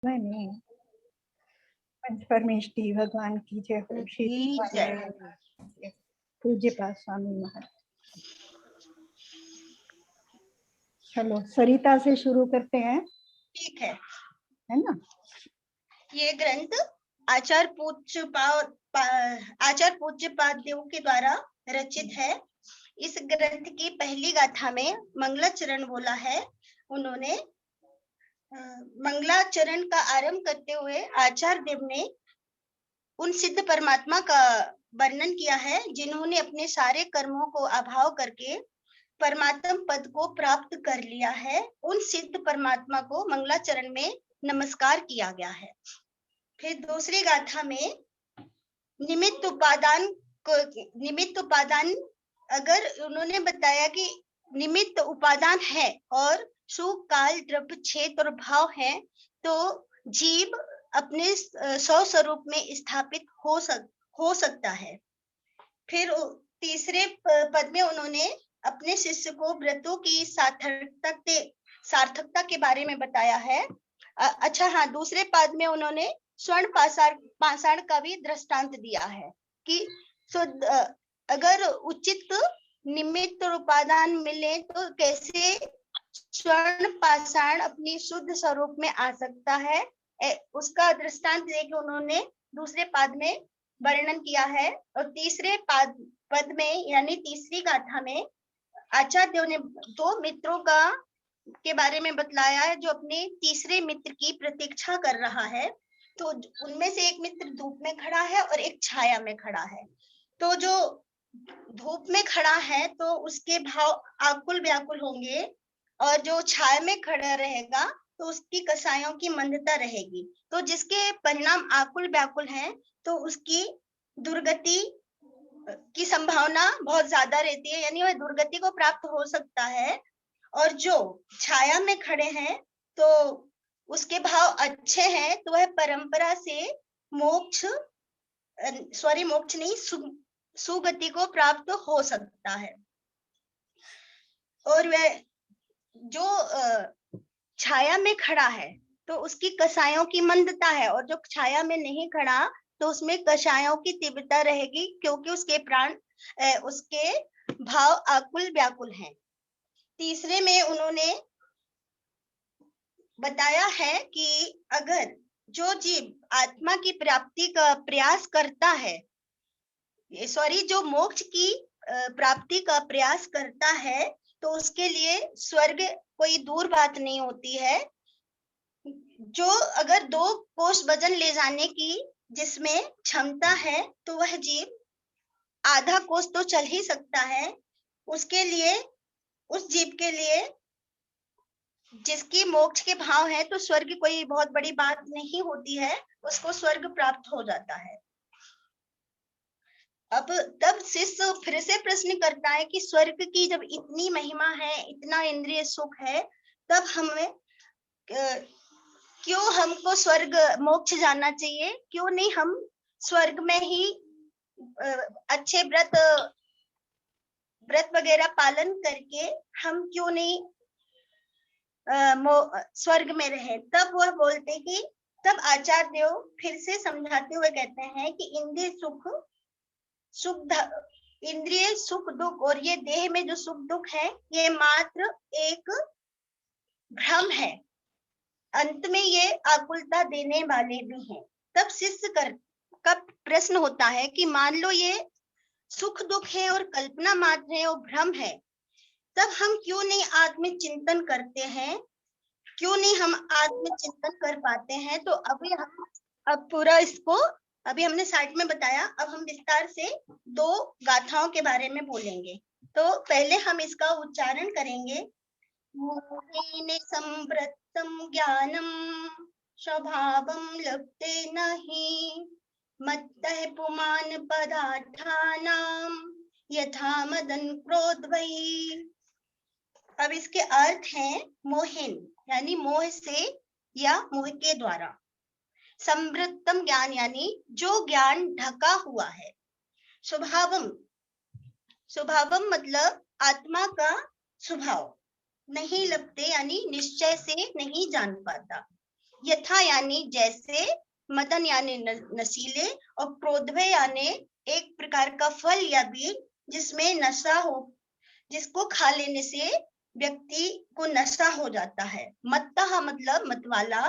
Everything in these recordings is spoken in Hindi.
नहीं, पंच परमेष्ठी भगवान की जय हो। श्री पूज्य पास स्वामी महाराज। चलो सरिता से शुरू करते हैं। ठीक है ना। ये ग्रंथ आचार्य पूज्य पाद देव के द्वारा रचित है। इस ग्रंथ की पहली गाथा में मंगलाचरण बोला है। उन्होंने मंगलाचरण का आरंभ करते हुए आचार्य देव ने उन सिद्ध परमात्मा का वर्णन किया है जिन्होंने अपने सारे कर्मों को अभाव करके परमात्म पद को प्राप्त कर लिया है। उन सिद्ध परमात्मा को मंगलाचरण में नमस्कार किया गया है। फिर दूसरी गाथा में निमित्त उपादान अगर उन्होंने बताया कि निमित्त उपादान है और सुख काल द्रव्य क्षेत्र और भाव है तो जीव अपने स्वस्वरूप में स्थापित हो सकता है। फिर तीसरे पद में उन्होंने अपने शिष्य को व्रतों की सार्थकता के बारे में बताया है। अच्छा हाँ, दूसरे पद में उन्होंने स्वर्ण पाषाण का भी दृष्टांत दिया है कि अगर उचित निमित्त और उपादान मिले तो कैसे स्वर्ण पाषाण अपनी शुद्ध स्वरूप में आ सकता है। उसका दृष्टांत देके उन्होंने दूसरे पद में वर्णन किया है। और तीसरे पद में यानी तीसरी गाथा में आचार्य देव ने दो मित्रों के बारे में बतलाया है जो अपने तीसरे मित्र की प्रतीक्षा कर रहा है। तो उनमें से एक मित्र धूप में खड़ा है और एक छाया में खड़ा है। तो जो धूप में खड़ा है तो उसके भाव आकुल व्याकुल होंगे और जो छाया में खड़ा रहेगा तो उसकी कसायों की मंदता रहेगी। तो जिसके परिणाम आकुल व्याकुल हैं तो उसकी दुर्गति की संभावना बहुत ज्यादा रहती है, यानी वह दुर्गति को प्राप्त हो सकता है। और जो छाया में खड़े हैं तो उसके भाव अच्छे हैं तो वह परंपरा से मोक्ष नहीं सुगति को प्राप्त हो सकता है। और वह जो छाया में खड़ा है तो उसकी कसायों की मंदता है और जो छाया में नहीं खड़ा तो उसमें कषायों की तीव्रता रहेगी क्योंकि उसके प्राण उसके भाव आकुल व्याकुल हैं। तीसरे में उन्होंने बताया है कि अगर जो जीव आत्मा की प्राप्ति का प्रयास करता है, जो मोक्ष की प्राप्ति का प्रयास करता है तो उसके लिए स्वर्ग कोई दूर बात नहीं होती है। जो अगर 2 कोस वजन ले जाने की जिसमें क्षमता है तो वह जीव आधा कोस तो चल ही सकता है। उसके लिए उस जीव के लिए जिसकी मोक्ष के भाव है तो स्वर्ग कोई बहुत बड़ी बात नहीं होती है, उसको स्वर्ग प्राप्त हो जाता है। अब तब शिष्य फिर से प्रश्न करता है कि स्वर्ग की जब इतनी महिमा है, इतना इंद्रिय सुख है, तब हमें क्यों हमको स्वर्ग मोक्ष जाना चाहिए? क्यों नहीं हम स्वर्ग में ही अच्छे व्रत वगैरह पालन करके हम क्यों नहीं स्वर्ग में रहे? तब वह बोलते कि तब आचार्य देव फिर से समझाते हुए कहते हैं कि इंद्रिय सुख दुख और ये देह में जो सुख दुख है ये मात्र एक भ्रम है, अंत में ये आकुलता देने वाले भी हैं। तब शिष्य का प्रश्न होता है कि मान लो ये सुख दुख है और कल्पना मात्र है और भ्रम है, तब हम क्यों नहीं आत्मचिंतन करते हैं? क्यों नहीं हम आत्मचिंतन कर पाते हैं? तो अभी हम पूरा इसको अभी हमने साइड में बताया, अब हम विस्तार से 2 गाथाओं के बारे में बोलेंगे। तो पहले हम इसका उच्चारण करेंगे। मोहेन संवृत्तम ज्ञानम स्वभावम लभते नहि मत्तः पुमान पदार्थानां यथा मदन क्रोध वै। अब इसके अर्थ हैं मोहिन यानी मोह से या मोह के द्वारा, संवृत्तम ज्ञान यानी जो ज्ञान ढका हुआ है, स्वभावम मतलब आत्मा का स्वभाव, नहीं लपते यानी निश्चय से नहीं जान पाता, यथा यानी जैसे, मदन यानी नशीले, और क्रोधवे यानी एक प्रकार का फल या बीज जिसमें नशा हो, जिसको खा लेने से व्यक्ति को नशा हो जाता है। मत्तः मतलब मतवाला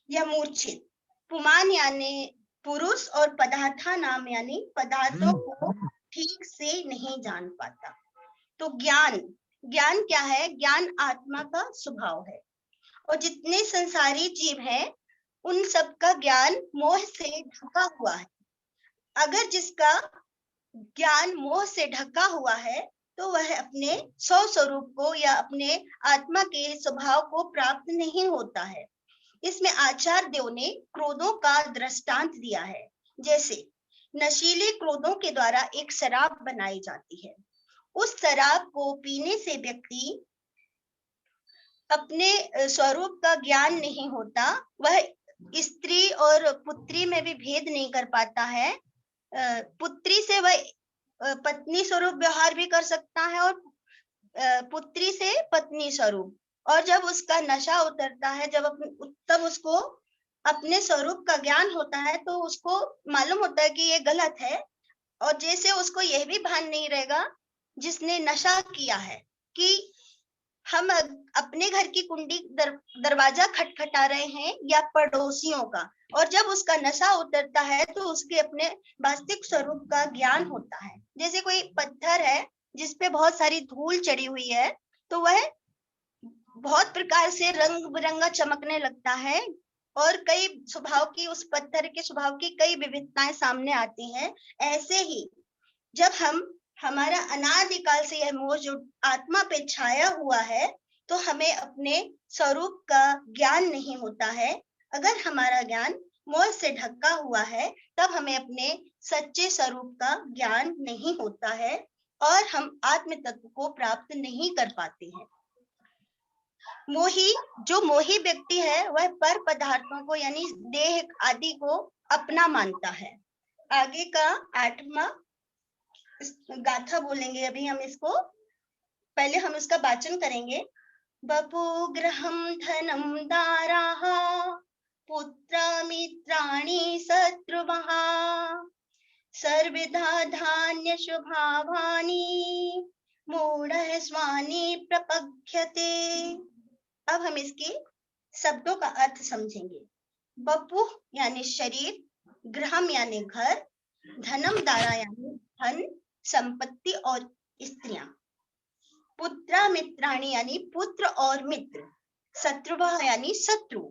या मूर्छित। पुमान यानी पुरुष, और पदार्था नाम यानी पदार्थों को ठीक से नहीं जान पाता। तो ज्ञान, ज्ञान क्या है? ज्ञान आत्मा का स्वभाव है, और जितने संसारी जीव हैं उन सब का ज्ञान मोह से ढका हुआ है। अगर जिसका ज्ञान मोह से ढका हुआ है तो वह अपने स्वस्वरूप को या अपने आत्मा के स्वभाव को प्राप्त नहीं होता है। इसमें आचार्य देव ने क्रोधों का दृष्टांत दिया है। जैसे नशीले क्रोधों के द्वारा एक शराब बनाई जाती है। उस शराब को पीने से व्यक्ति अपने स्वरूप का ज्ञान नहीं होता, वह स्त्री और पुत्री में भी भेद नहीं कर पाता है। पुत्री से वह पत्नी स्वरूप व्यवहार भी कर सकता है, और पुत्री से पत्नी स्वरूप। और जब उसका नशा उतरता है, तब उसको अपने स्वरूप का ज्ञान होता है, तो उसको मालूम होता है कि ये गलत है। और जैसे उसको यह भी भान नहीं रहेगा जिसने नशा किया है कि हम अपने घर की कुंडी दरवाजा खटखटा रहे हैं या पड़ोसियों का, और जब उसका नशा उतरता है तो उसके अपने वास्तविक स्वरूप का ज्ञान होता है। जैसे कोई पत्थर है जिसपे बहुत सारी धूल चढ़ी हुई है, तो वह बहुत प्रकार से रंग बिरंगा चमकने लगता है, और कई स्वभाव की, उस पत्थर के स्वभाव की कई विविधताएं सामने आती हैं। ऐसे ही जब हमारा अनादिकाल से यह मोह जो आत्मा पे छाया हुआ है, तो हमें अपने स्वरूप का ज्ञान नहीं होता है। अगर हमारा ज्ञान मोह से ढका हुआ है, तब हमें अपने सच्चे स्वरूप का ज्ञान नहीं होता है, और हम आत्म तत्व को प्राप्त नहीं कर पाते हैं। जो मोही व्यक्ति है वह पर पदार्थों को यानी देह आदि को अपना मानता है। आगे का 8वां गाथा बोलेंगे अभी हम इसको। पहले हम इसका वाचन करेंगे। बपु गृहं धनं दाराः पुत्रमित्राणि शत्रुवः सर्वदा धान्य शुभावानि मूढ़ः स्वानि प्रपद्यते। अब हम इसके शब्दों का अर्थ समझेंगे। बपु यानी शरीर, गृहम यानी घर, धनम दारा यानी धन संपत्ति और स्त्रियां, पुत्रा मित्राणी यानी पुत्र और मित्र, शत्रुवः यानी शत्रु,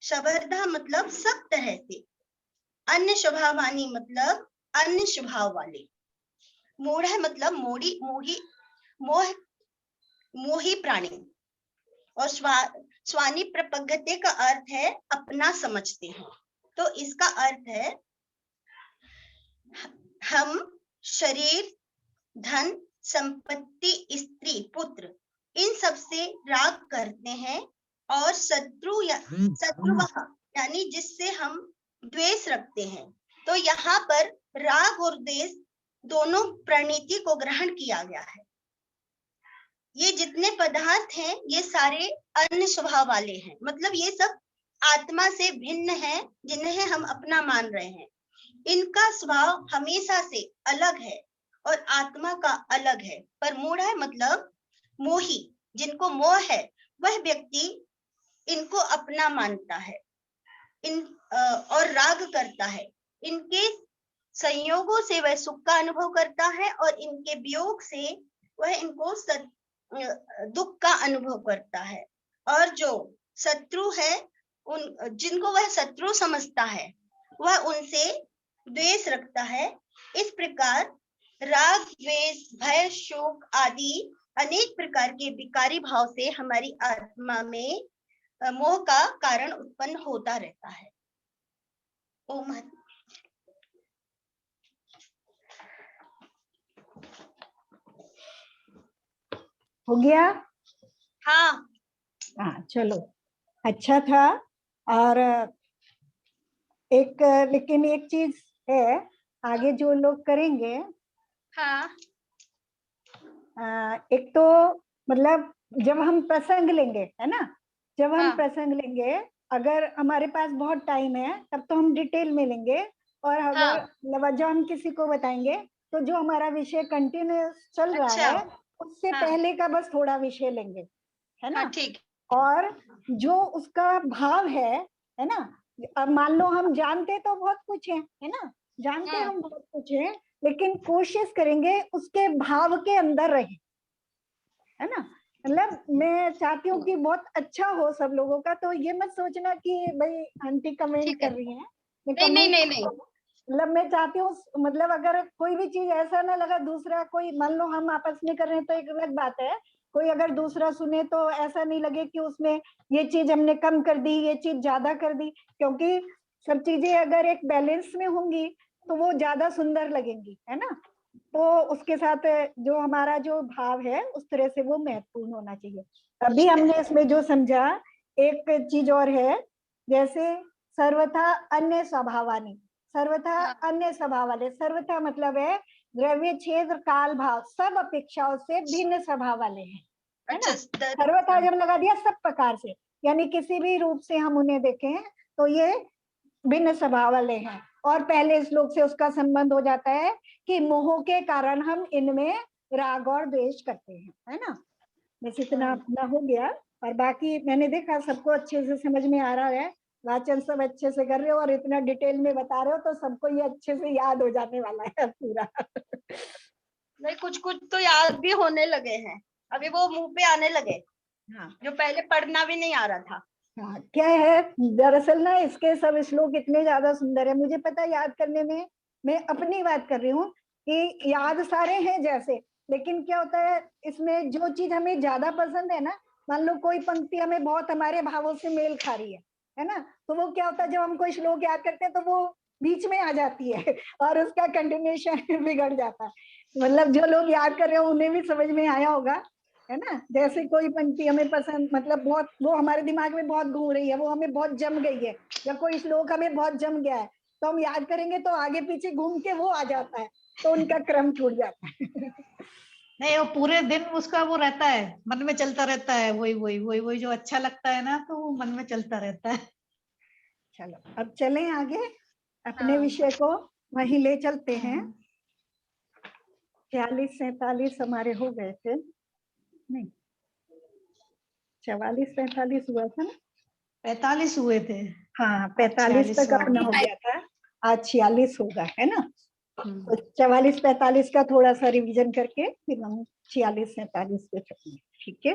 शबर्धा मतलब सब तरह से, अन्य स्वभावानी मतलब अन्य स्वभाव वाले, मूढ़ मतलब मोही प्राणी, और स्वानी प्रपगते का अर्थ है अपना समझते हैं। तो इसका अर्थ है हम शरीर, धन, संपत्ति, स्त्री, पुत्र इन सब से राग करते हैं, और शत्रुवः यानी जिससे हम द्वेष रखते हैं। तो यहाँ पर राग और द्वेष दोनों प्रणीति को ग्रहण किया गया है। ये जितने पदार्थ हैं ये सारे अन्य स्वभाव वाले हैं, मतलब ये सब आत्मा से भिन्न हैं जिन्हें हम अपना मान रहे हैं। इनका स्वभाव हमेशा से अलग है और आत्मा का अलग है। पर मूढ़ है मतलब मोही, जिनको मोह है वह व्यक्ति इनको अपना मानता है और राग करता है। इनके संयोगों से वह सुख का अनुभव करता है, और इनके वियोग से वह इनको दुख का अनुभव करता है। और जो शत्रु है, जिनको वह शत्रु समझता है, वह उनसे द्वेष रखता है। इस प्रकार राग, द्वेष, भय, शोक आदि अनेक प्रकार के विकारी भाव से हमारी आत्मा में मोह का कारण उत्पन्न होता रहता है। ओम। हो गया? हाँ चलो, अच्छा था। और लेकिन एक चीज है, आगे जो लोग करेंगे, हाँ एक तो मतलब जब हम प्रसंग लेंगे, है ना, जब हम हाँ प्रसंग लेंगे अगर हमारे पास बहुत टाइम है तब तो हम डिटेल में लेंगे, और अगर जब हम किसी को बताएंगे तो जो हमारा विषय कंटिन्यूस चल रहा अच्छा, है उससे पहले का बस थोड़ा विषय लेंगे, है ना। ठीक। और जो उसका भाव है ना, अब मान लो हम जानते तो बहुत कुछ है ना, जानते हम बहुत कुछ है, लेकिन कोशिश करेंगे उसके भाव के अंदर रहे, है ना। मतलब मैं चाहती हूँ कि बहुत अच्छा हो सब लोगों का, तो ये मत सोचना कि भाई आंटी कमेंट ठीक है। कर रही हैं, मैं नहीं, कमेंट नहीं, नहीं। मतलब मैं चाहती हूँ, मतलब अगर कोई भी चीज ऐसा ना लगा, दूसरा कोई मान लो हम आपस में कर रहे हैं तो एक अलग बात है, कोई अगर दूसरा सुने तो ऐसा नहीं लगे कि उसमें ये चीज हमने कम कर दी, ये चीज ज्यादा कर दी, क्योंकि सब चीजें अगर एक बैलेंस में होंगी तो वो ज्यादा सुंदर लगेंगी, है ना। तो उसके साथ जो हमारा जो भाव है उस तरह से वो महत्वपूर्ण होना चाहिए। अभी हमने इसमें जो समझा, एक चीज और है, जैसे सर्वथा अन्य स्वभावानी, सर्वथा अन्य स्वभाव वाले, सर्वथा मतलब है द्रव्य क्षेत्र काल भाव सब अपेक्षाओं से भिन्न स्वभाव वाले हैं, है ना। सर्वथा जब लगा दिया सब प्रकार से, यानी किसी भी रूप से हम उन्हें देखें तो ये भिन्न स्वभाव वाले हैं। और पहले श्लोक से उसका संबंध हो जाता है कि मोह के कारण हम इनमें राग और द्वेष करते हैं, है ना। बस इतना अपना हो गया, और बाकी मैंने देखा सबको अच्छे से समझ में आ रहा है, वाचन सब अच्छे से कर रहे हो और इतना डिटेल में बता रहे हो, तो सबको ये अच्छे से याद हो जाने वाला है पूरा। नहीं, कुछ कुछ तो याद भी होने लगे हैं, अभी वो मुंह पे आने लगे। हाँ, जो पहले पढ़ना भी नहीं आ रहा था। हाँ, क्या है दरअसल ना, इसके सब श्लोक इतने ज्यादा सुंदर है, मुझे पता याद करने में, मैं अपनी बात कर रही हूँ कि याद सारे हैं जैसे, लेकिन क्या होता है इसमें जो चीज हमें ज्यादा पसंद है ना, मान लो कोई पंक्ति हमें बहुत हमारे भावों से मेल खा रही है ना, तो वो क्या होता है जब हम कोई श्लोक याद करते हैं तो वो बीच में आ जाती है और उसका कंटिन्यूशन बिगड़ जाता है। मतलब जो लोग याद कर रहे हो उन्हें भी समझ में आया होगा, है ना। जैसे कोई पंक्ति हमें पसंद, मतलब बहुत वो हमारे दिमाग में बहुत घूम रही है, वो हमें बहुत जम गई है, या कोई श्लोक हमें बहुत जम गया है, तो हम याद करेंगे तो आगे पीछे घूम के वो आ जाता है, तो उनका क्रम छूट जाता है। नहीं, वो पूरे दिन उसका वो रहता है, मन में चलता रहता है, वही वही वही वही जो अच्छा लगता है ना, तो वो मन में चलता रहता है। चलो अब चलें आगे, अपने विषय को वहीं ले चलते हैं। 46-47 हमारे हो गए थे, नहीं 44-45 हुआ था ना। 45 हुए थे। हाँ 45 तक अपना हो गया था, आज 46 होगा, है ना। तो 44-45 का थोड़ा सा रिवीजन करके फिर हम 46-47 पे चलेंगे, ठीक है।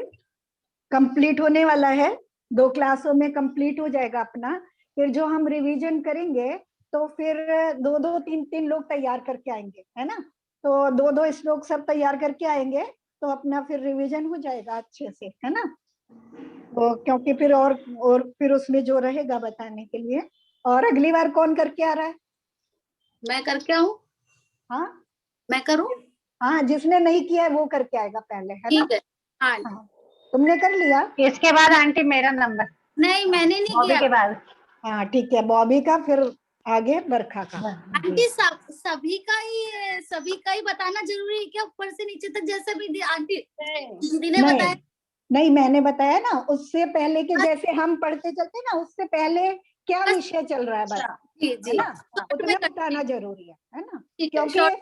कंप्लीट होने वाला है, 2 क्लासों में कंप्लीट हो जाएगा अपना। फिर जो हम रिवीजन करेंगे तो फिर 2-2 3-3 लोग तैयार करके आएंगे, है ना। तो 2-2 श्लोक सब तैयार करके आएंगे तो अपना फिर रिवीजन हो जाएगा अच्छे से, है ना। तो क्योंकि फिर और फिर उसमें जो रहेगा बताने के लिए। और अगली बार कौन करके आ रहा है? मैं करके आऊं? हाँ मैं करूं? हाँ, जिसने नहीं किया है वो करके आएगा पहले, है ना। ठीक है। हाँ, हाँ, तुमने कर लिया? इसके बाद आंटी मेरा नंबर, नहीं मैंने नहीं बॉबी किया। के बाद। हाँ ठीक है, बॉबी का, फिर आगे बरखा का। आंटी सभी का ही बताना जरूरी है क्या, ऊपर से नीचे तक जैसा भी आंटी दीदी ने बताया? नहीं मैंने बताया ना, उससे पहले के जैसे हम पढ़ते चलते ना, उससे पहले क्या विषय चल रहा है बस, जी है जी, ना, उतना बताना जरूरी है ना। ठीक है, क्योंकि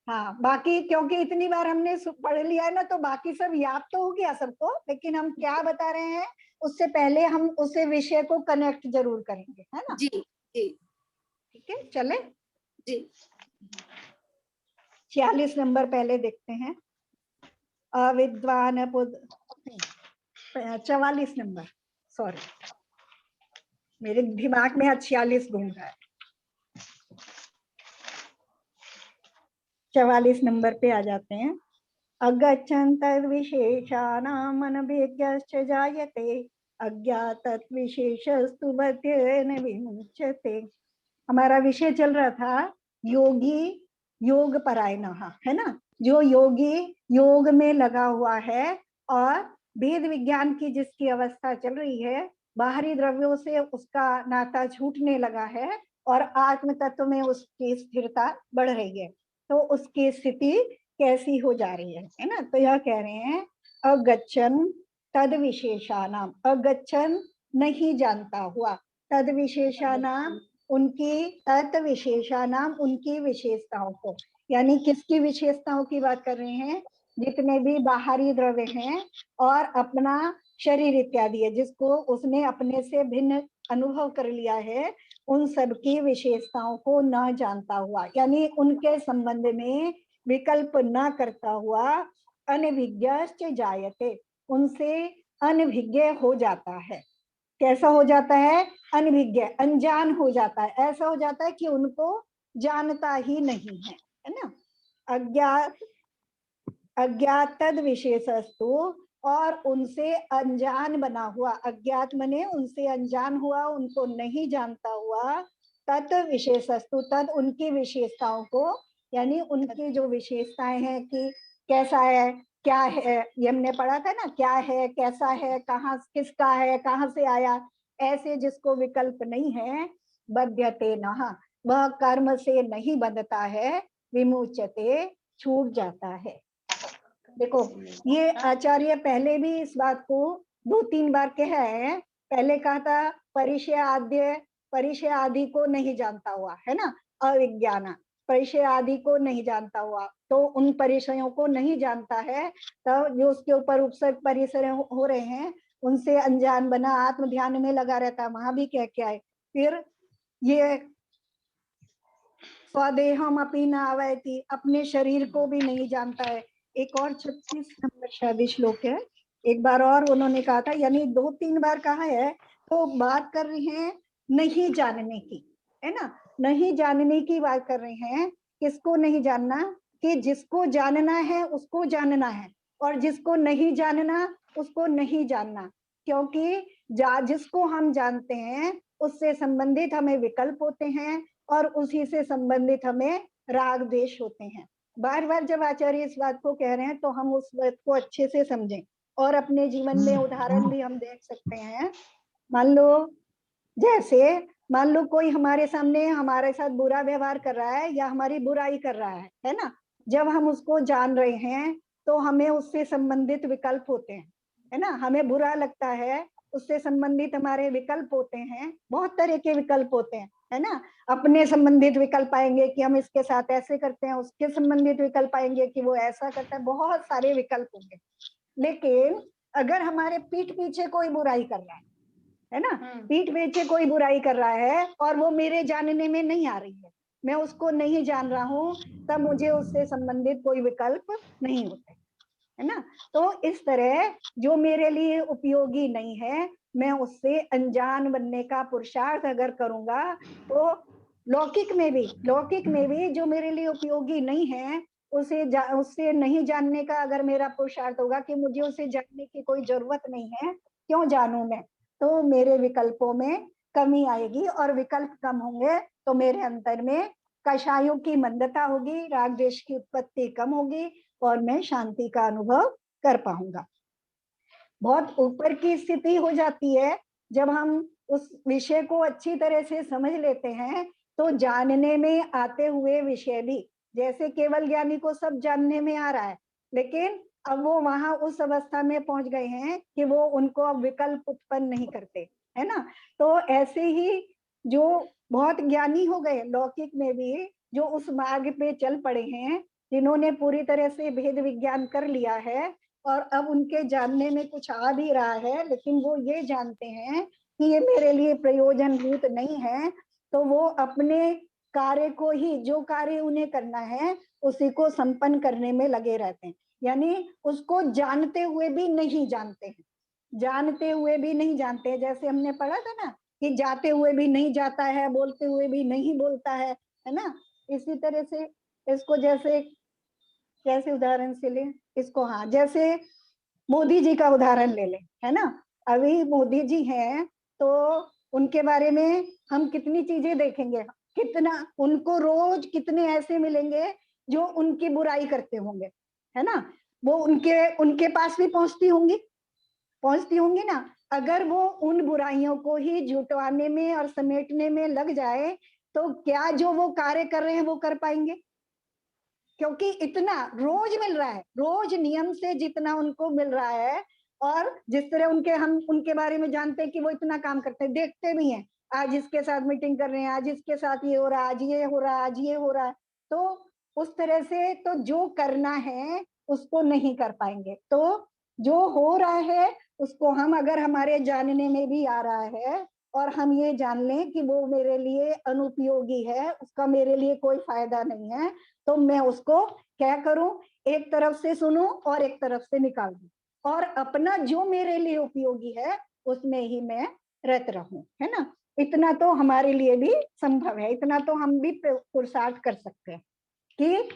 हाँ बाकी, क्योंकि इतनी बार हमने पढ़ लिया है ना, तो बाकी सब याद तो हो गया सबको, लेकिन हम क्या बता रहे हैं उससे पहले हम उसे विषय को कनेक्ट जरूर करेंगे, है ना। जी जी ठीक है, चले जी। 46 नंबर पहले देखते हैं। अविद्वान 44 नंबर, सॉरी मेरे दिमाग में आज 46 घूम रहा है। 44 नंबर पे आ जाते हैं। अगच्छन् तद्विशेषाणाम् अनभिज्ञश्च जायते, अज्ञातत् विशेषस्तु बध्येन विमुच्यते। हमारा विषय चल रहा था योगी योग परायणः, है ना। जो योगी योग में लगा हुआ है और वेद विज्ञान की जिसकी अवस्था चल रही है, बाहरी द्रव्यों से उसका नाता छूटने लगा है और आत्म तत्व में उसकी स्थिरता बढ़ रही है, तो उसकी स्थिति कैसी हो जा रही है ना। तो यह कह रहे हैं अगच्छन् तद विशेषानाम, अगच्छन् नहीं जानता हुआ। तद विशेषानाम उनकी, तत् विशेषानाम उनकी विशेषताओं को, यानी किसकी विशेषताओं की बात कर रहे हैं? जितने भी बाहरी द्रव्य हैं और अपना शरीर इत्यादि है, जिसको उसने अपने से भिन्न अनुभव कर लिया है, उन सब की विशेषताओं को न जानता हुआ, यानी उनके संबंध में विकल्प न करता हुआ, अनभिज्ञश्च जायते, उनसे अनभिज्ञ हो जाता है। कैसा हो जाता है? अनभिज्ञ, अनजान हो जाता है। ऐसा हो जाता है कि उनको जानता ही नहीं है ना। अज्ञात, अज्ञात तद विशेषस्तु, और उनसे अनजान बना हुआ, अज्ञात मने उनसे अनजान हुआ, उनको नहीं जानता हुआ, तत् विशेषस्तु, तद उनकी विशेषताओं को, यानी उनकी जो विशेषताएं हैं कि कैसा है, क्या है, ये हमने पढ़ा था ना, क्या है, कैसा है, कहाँ किसका है, कहाँ से आया, ऐसे जिसको विकल्प नहीं है, बध्यते नः, वह कर्म से नहीं बंधता है, विमुच्यते, छूट जाता है। देखो, ये आचार्य पहले भी इस बात को 2-3 बार कहा है। पहले कहा था परिचय आद्य, परिचय आदि को नहीं जानता हुआ, है ना, अविज्ञान, परिचय आदि को नहीं जानता हुआ, तो उन परिचयों को नहीं जानता है, तो जो उसके ऊपर उपसर्ग परिचय हो रहे हैं, उनसे अनजान बना, आत्म ध्यान में लगा रहता है। वहां भी क्या है, फिर ये स्वदेहम अपनी न अवैति, अपने शरीर को भी नहीं जानता है। एक और 36 नंबर शायद श्लोक है, एक बार और उन्होंने कहा था, यानी 2-3 बार कहा है, तो बात कर रहे हैं नहीं जानने की, है ना, नहीं जानने की बात कर रहे हैं। किसको नहीं जानना? कि जिसको जानना है उसको जानना है, और जिसको नहीं जानना उसको नहीं जानना, क्योंकि जिसको हम जानते हैं उससे संबंधित हमें विकल्प होते हैं, और उसी से संबंधित हमें राग द्वेष होते हैं। बार बार जब आचार्य इस बात को कह रहे हैं तो हम उस बात को अच्छे से समझें, और अपने जीवन में उदाहरण भी हम देख सकते हैं। मान लो, जैसे मान लो कोई हमारे सामने हमारे साथ बुरा व्यवहार कर रहा है या हमारी बुराई कर रहा है ना, जब हम उसको जान रहे हैं तो हमें उससे संबंधित विकल्प होते हैं, है ना, हमें बुरा लगता है, उससे संबंधित हमारे विकल्प होते हैं, बहुत तरह के विकल्प होते हैं, है ना। अपने संबंधित विकल्प आएंगे कि हम इसके साथ ऐसे करते हैं, उसके संबंधित विकल्प आएंगे कि वो ऐसा करता है, बहुत सारे विकल्प होंगे। लेकिन अगर हमारे पीठ पीछे कोई बुराई कर रहा है ना, पीठ पीछे कोई बुराई कर रहा है और वो मेरे जानने में नहीं आ रही है, मैं उसको नहीं जान रहा हूँ, तब मुझे उससे संबंधित कोई विकल्प नहीं होते, है ना। तो इस तरह जो मेरे लिए उपयोगी नहीं है, मैं उससे अनजान बनने का पुरुषार्थ अगर करूंगा, तो लौकिक में भी जो मेरे लिए उपयोगी नहीं है, उससे नहीं जानने का अगर मेरा पुरुषार्थ होगा कि मुझे उसे जानने की कोई जरूरत नहीं है, क्यों जानूं मैं, तो मेरे विकल्पों में कमी आएगी, और विकल्प कम होंगे तो मेरे अंतर में कषायों की मंदता होगी, राग द्वेष की उत्पत्ति कम होगी, और मैं शांति का अनुभव कर पाऊंगा। बहुत ऊपर की स्थिति हो जाती है जब हम उस विषय को अच्छी तरह से समझ लेते हैं, तो जानने में आते हुए विषय भी, जैसे केवल ज्ञानी को सब जानने में आ रहा है, लेकिन अब वो वहां उस अवस्था में पहुंच गए हैं कि वो उनको अब विकल्प उत्पन्न नहीं करते, है ना। तो ऐसे ही जो बहुत ज्ञानी हो गए लौकिक में भी, जो उस मार्ग पे चल पड़े हैं, जिन्होंने पूरी तरह से भेद विज्ञान कर लिया है, और अब उनके जानने में कुछ आ भी रहा है, लेकिन वो ये जानते हैं कि ये मेरे लिए प्रयोजनभूत नहीं है, तो वो अपने कार्य को ही, जो कार्य उन्हें करना है उसी को संपन्न करने में लगे रहते हैं, यानी उसको जानते हुए भी नहीं जानते हैं, जानते हुए भी नहीं जानते हैं। जैसे हमने पढ़ा था ना कि जाते हुए भी नहीं जाता है, बोलते हुए भी नहीं बोलता है ना। इसी तरह से इसको जैसे, कैसे उदाहरण से ले इसको, हाँ, जैसे मोदी जी का उदाहरण ले लें, है ना। अभी मोदी जी हैं तो उनके बारे में हम कितनी चीजें देखेंगे, कितना उनको रोज कितने ऐसे मिलेंगे जो उनकी बुराई करते होंगे, है ना, वो उनके पास भी पहुंचती होंगी ना। अगर वो उन बुराइयों को ही जुटवाने में और समेटने में लग जाए, तो क्या जो वो कार्य कर रहे हैं वो कर पाएंगे? क्योंकि इतना रोज मिल रहा है, रोज नियम से जितना उनको मिल रहा है, और जिस तरह हम उनके बारे में जानते हैं कि वो इतना काम करते हैं, देखते भी हैं, आज इसके साथ मीटिंग कर रहे हैं, आज इसके साथ ये हो रहा है, आज ये हो रहा है, आज ये हो रहा है, तो उस तरह से तो जो करना है उसको नहीं कर पाएंगे। तो जो हो रहा है उसको हम, अगर हमारे जानने में भी आ रहा है और हम ये जान लें कि वो मेरे लिए अनुपयोगी है, उसका मेरे लिए कोई फायदा नहीं है, तो मैं उसको क्या करूं, एक तरफ से सुनूं और एक तरफ से निकाल दूं, और अपना जो मेरे लिए उपयोगी है उसमें ही मैं रत रहूं, है ना। इतना तो हमारे लिए भी संभव है, इतना तो हम भी पुरुषार्थ कर सकते हैं कि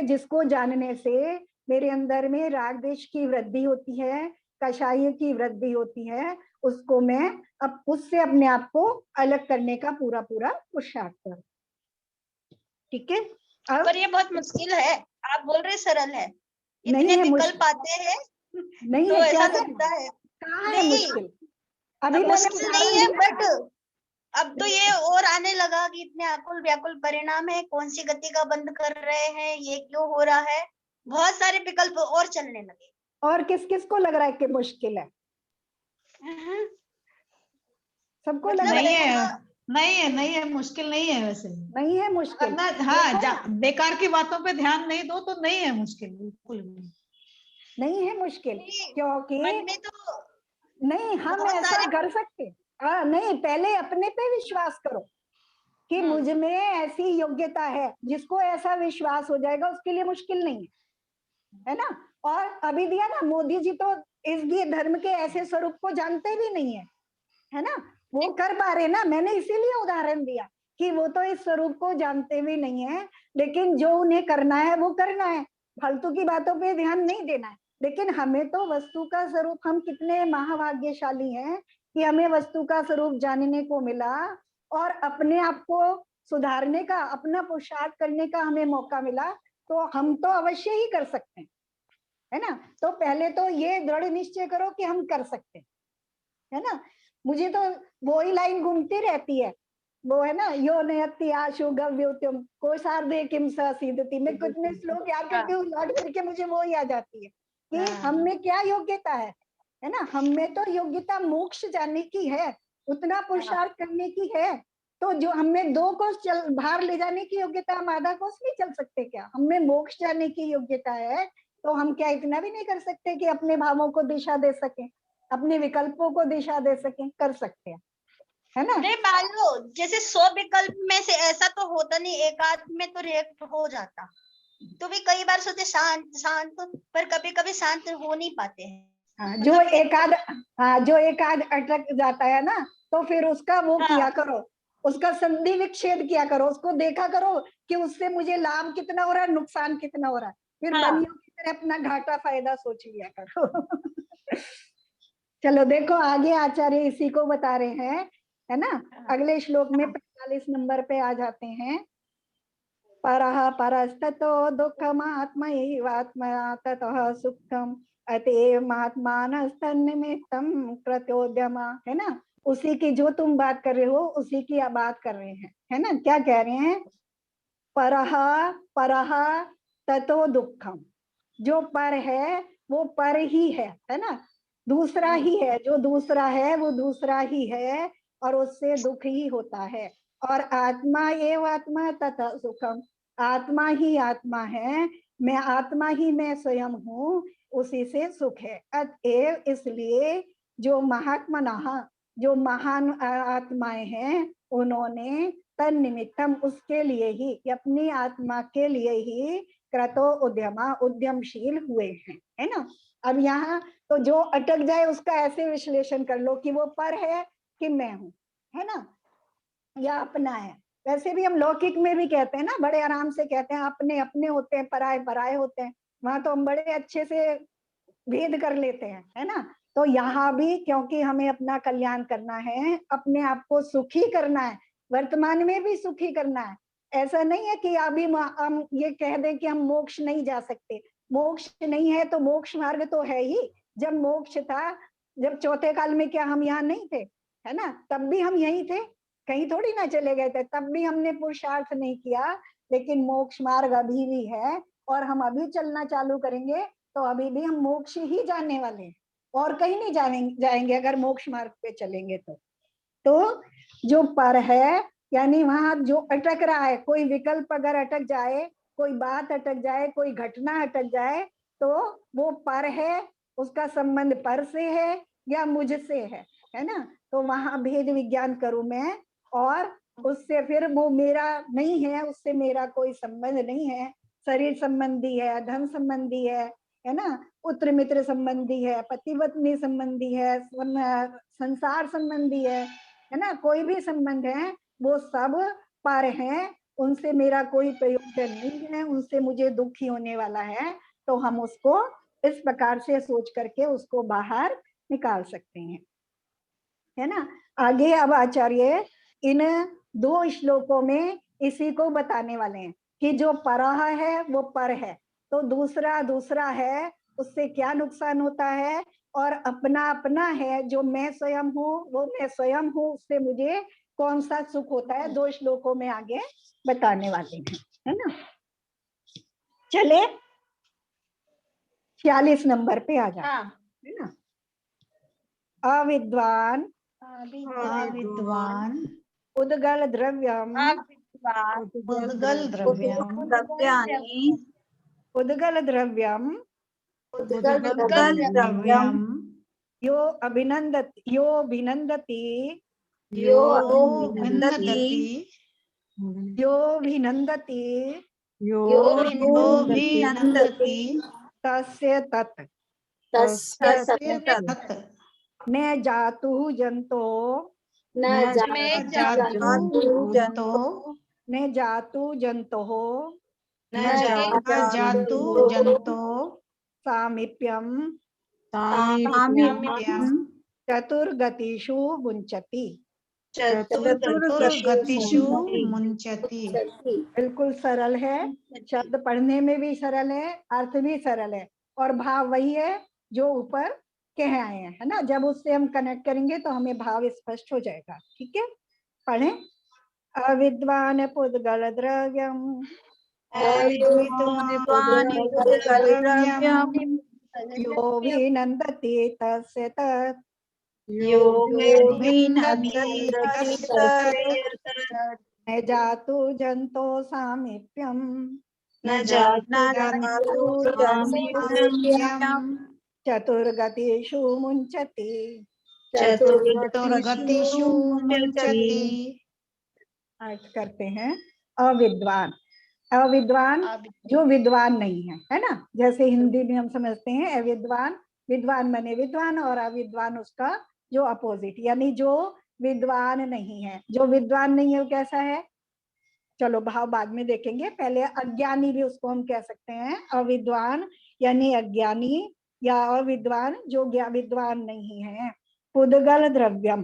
जिसको जानने से मेरे अंदर में राग द्वेष की वृद्धि होती है, कषाय की वृद्धि होती है, उसको मैं अब उससे अपने आप को अलग करने का पूरा पुरुषार्थ करूं। ठीक है। अब पर ये बहुत मुश्किल है, आप बोल रहे सरल है, नहीं इतने है विकल्प आते हैं नहीं तो है, ऐसा क्या लगता है कहाँ है नहीं, मुश्किल? अभी मैंने मुश्किल नहीं उदाहरण है, दिया बट ना। अब तो ये और आने लगा कि इतने आकुल व्याकुल परिणाम है, कौन सी गति का बंद कर रहे हैं, ये क्यों हो रहा है, बहुत सारे विकल्प और चलने लगे। और किस किस को लग रहा है कि मुश्किल है? सबको लग मतलब रहा नहीं है? है, नहीं है, नहीं है, मुश्किल नहीं है वैसे। नहीं है मुश्किल। करना, हाँ, बेकार की बातों पे ध्यान नहीं दो तो नहीं है मुश्किल, बिल्कुल भी नहीं है मुश्किल, क्योंकि मन में तो नहीं, हम बहुत ऐसा सारे कर सकते। हाँ, नहीं, पहले अपने पे विश्वास करो कि मुझ में ऐसी योग्यता है। जिसको ऐसा विश्वास हो जाएगा उसके लिए मुश्किल नहीं है ना। और अभी दिया ना, मोदी जी तो इस धर्म के ऐसे स्वरूप को जानते भी नहीं है ना। वो कर पा रहे ना, मैंने इसीलिए उदाहरण दिया कि वो तो इस स्वरूप को जानते भी नहीं है, लेकिन जो उन्हें करना है वो करना है, फालतू की बातों पे ध्यान नहीं देना है। लेकिन हमें तो वस्तु का स्वरूप, हम कितने महाभाग्यशाली हैं कि हमें वस्तु का स्वरूप जानने को मिला, और अपने आप को सुधारने का, अपना पुरुषार्थ करने का हमें मौका मिला, तो हम तो अवश्य ही कर सकते हैं, है ना। तो पहले तो ये दृढ़ निश्चय करो कि हम कर सकते हैं, है ना। मुझे तो वो ही लाइन घूमती रहती है, वो है ना, यो नयति आशु गव्योत्यम को सार्धे किम सीदति। मैं कुछ में श्लोक याद करती हूँ, लौट करके मुझे वो ही आ जाती है कि हम में क्या योग्यता है ना। हम में तो योग्यता मोक्ष जाने की है, उतना पुरुषार्थ करने की है। तो जो हमें 2 कोस चल बाहर ले जाने की योग्यता, हम आधा कोस नहीं चल सकते क्या? हमें मोक्ष जाने की योग्यता है, तो हम क्या इतना भी नहीं कर सकते कि अपने भावों को दिशा दे सकें, अपने विकल्पों को दिशा दे सकें? कर सकते हैं, है ना। नहीं, मान लो जैसे 100 विकल्प में से ऐसा तो होता नहीं, एक आध में तो रिएक्ट हो जाता, तो भी कई बार सोचे शांत शांत, पर कभी कभी शांत हो नहीं पाते हैं। हाँ, जो एक आध अटक जाता है ना, तो फिर उसका वो किया करो, उसका संधि विच्छेद किया करो, उसको देखा करो कि उससे मुझे लाभ कितना हो रहा है, नुकसान कितना हो रहा है। फिर बनियों की तरह अपना घाटा फायदा सोच लिया करो। चलो देखो, आगे आचार्य इसी को बता रहे हैं, है ना। अगले श्लोक में 45 नंबर पे आ जाते हैं। परः परस्ततो दुःखमात्मैवात्मया ततः सुखम अतएव महात्मानस्तन्निमित्तं कृत्योद्यम, है ना। उसी की जो तुम बात कर रहे हो उसी की बात कर रहे हैं, है ना। क्या कह रहे हैं? परः परः ततो दुःखम, जो पर है वो पर ही है ना। दूसरा ही है, जो दूसरा है वो दूसरा ही है, और उससे दुख ही होता है। और आत्मा एव आत्मा तथा सुखम, आत्मा ही आत्मा है, मैं आत्मा ही मैं स्वयं हूँ, उसी से सुख है। अतएव इसलिए जो महात्मनः, जो महान आत्माएं हैं, उन्होंने तन्निमित्तम, उसके लिए ही, अपनी आत्मा के लिए ही क्रतो उद्यमा, उद्यमशील हुए हैं, है ना। अब यहाँ तो जो अटक जाए उसका ऐसे विश्लेषण कर लो कि वो पर है कि मैं हूं, है ना, या अपना है। वैसे भी हम लौकिक में भी कहते हैं ना, बड़े आराम से कहते हैं अपने अपने होते हैं, पराये पराये होते हैं। वहां तो हम बड़े अच्छे से भेद कर लेते हैं, है ना। तो यहाँ भी, क्योंकि हमें अपना कल्याण करना है, अपने आप को सुखी करना है, वर्तमान में भी सुखी करना है। ऐसा नहीं है कि अभी हम ये कह दें कि हम मोक्ष नहीं जा सकते। मोक्ष नहीं है तो मोक्ष मार्ग तो है ही। जब मोक्ष था, जब चौथे काल में, क्या हम यहाँ नहीं थे, है ना। तब भी हम यहीं थे, कहीं थोड़ी ना चले गए थे। तब भी हमने पुरुषार्थ नहीं किया, लेकिन मोक्ष मार्ग अभी भी है, और हम अभी चलना चालू करेंगे तो अभी भी हम मोक्ष ही जाने वाले हैं, और कहीं नहीं जाएंगे अगर मोक्ष मार्ग पे चलेंगे तो जो पर है यानी वहां जो अटक रहा है, कोई विकल्प अगर अटक जाए, कोई बात अटक जाए, कोई घटना अटक जाए, तो वो पर है, उसका संबंध पर से है या मुझसे है ना। तो वहां भेद विज्ञान करूं मैं, और उससे फिर वो मेरा नहीं है, उससे मेरा कोई संबंध नहीं है, शरीर संबंधी है, धन संबंधी है ना, पुत्र मित्र संबंधी है, पति पत्नी संबंधी है, संसार संबंधी है ना, कोई भी संबंध है वो सब पर हैं, उनसे मेरा कोई प्रयोजन नहीं है, उनसे मुझे दुख ही होने वाला है। तो हम उसको इस प्रकार से सोच करके उसको बाहर निकाल सकते हैं, है ना। आगे अब आचार्य इन 2 श्लोकों में इसी को बताने वाले हैं कि जो परह है वो पर है, तो दूसरा है, उससे क्या नुकसान होता है, और अपना अपना है जो मैं स्वयं हूँ, वो मैं स्वयं हूँ, उससे मुझे कौन सा सुख होता है, 2 श्लोकों में आगे बताने वाले हैं, है ना। चले 46 नंबर पे आ जाए, हाँ। है ना। अविद्वान अविद्वान उद्गल द्रव्यम उद्गल द्रव्यम उद्गल द्रव्यम उद्गल द्रव्यम यो अभिनंदति यो विन्दति यो विनंदति यो विनन्दति तस्य तत् तस्य तत् न जातु जंतो न जातु जंतो न जातु जंतो न जातु जंतो सामीप्यम सामीप्यम चतुर्गतिषु मुंचति। चतुर्गतिषु मुंचति। बिल्कुल सरल है, शब्द पढ़ने में भी सरल है, अर्थ भी सरल है, और भाव वही है जो ऊपर कह आए हैं, है ना। जब उससे हम कनेक्ट करेंगे तो हमें भाव स्पष्ट हो जाएगा। ठीक है, पढ़ें। अविद्वान पुद्गल द्रव्यम यो विनन्दति तस्य तत् न जातु जंतो सामीप्यम चतुर्गतिषु मुंचति। चतुर्गतिषु मुंचति। अर्थ करते हैं। अविद्वान, अविद्वान जो विद्वान नहीं है, है ना। जैसे हिंदी में हम समझते हैं अविद्वान, विद्वान माने विद्वान, और अविद्वान उसका जो अपोजिट, यानी जो विद्वान नहीं है। जो विद्वान नहीं है वो कैसा है, चलो भाव बाद में देखेंगे, पहले अज्ञानी भी उसको हम कह सकते हैं। अविद्वान यानी अज्ञानी, या अविद्वान जो विद्वान नहीं है। पुद्गल द्रव्यम,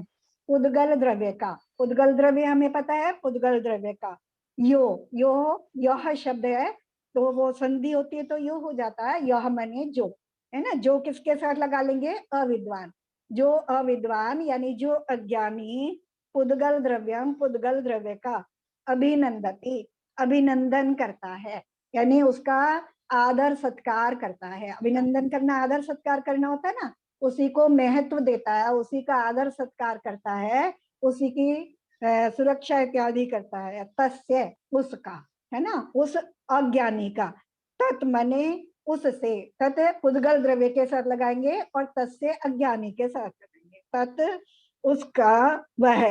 पुद्गल द्रव्य का, पुद्गल द्रव्य हमें पता है, पुद्गल द्रव्य का यह शब्द है, तो वो संधि होती है तो यो हो जाता है, यह माने जो, है ना। जो किसके साथ लगा लेंगे, अविद्वान, जो अविद्वान यानी जो अज्ञानी, पुद्गल द्रव्यम पुद्गल द्रव्य का अभिनंदति, अभिनंदन करता है, यानी उसका आदर सत्कार करता है। अभिनंदन करना, आदर सत्कार करना होता है ना, उसी को महत्व देता है, उसी का आदर सत्कार करता है, उसी की सुरक्षा इत्यादि करता है। तस्य उसका, है ना, उस अज्ञानी का, तत् मने उससे, तत् पुद्गल द्रव्य के साथ लगाएंगे और तस्य अज्ञानी के साथ लगाएंगे। तत् उसका, वह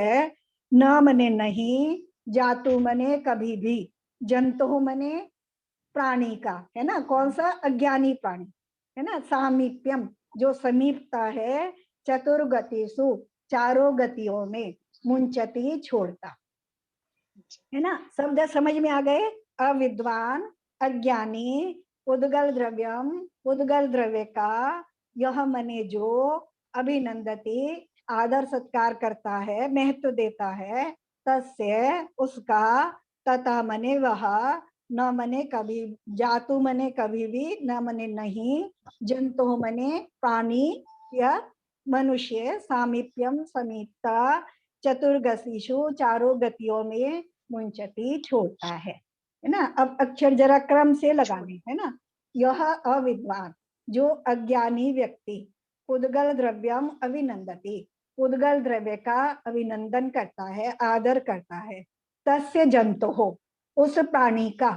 न मने नहीं, जातु मने कभी भी, जंतु मने प्राणी का, है ना, कौन सा, अज्ञानी प्राणी, है ना। सामीप्यम जो समीपता है, चतुर्गतिषु चारों गतियों में, मुंचति छोड़ता, है ना। शब्द समझ में आ गए। अविद्वान अज्ञानी, उद्गल द्रव्यम उद्गल द्रव्य का, यह मने जो, अभिनंदति आदर सत्कार करता है, महत्व देता है, तस्य उसका, तथा मने वह, न मने कभी, जातु मने कभी भी, न मने नहीं, जंतु मने प्राणी या मनुष्य, सामीप्यम समीपता, चतुर्गतिषु चारों गतियों में, मुंचति छोड़ता है ना। अब अक्षर जरा क्रम से लगाने, है ना। यह अविद्वान जो अज्ञानी व्यक्ति, पुद्गल द्रव्यम अभिनंदति, पुद्गल द्रव्य का अभिनंदन करता है, आदर करता है। तस्य जंतु हो, उस प्राणी का,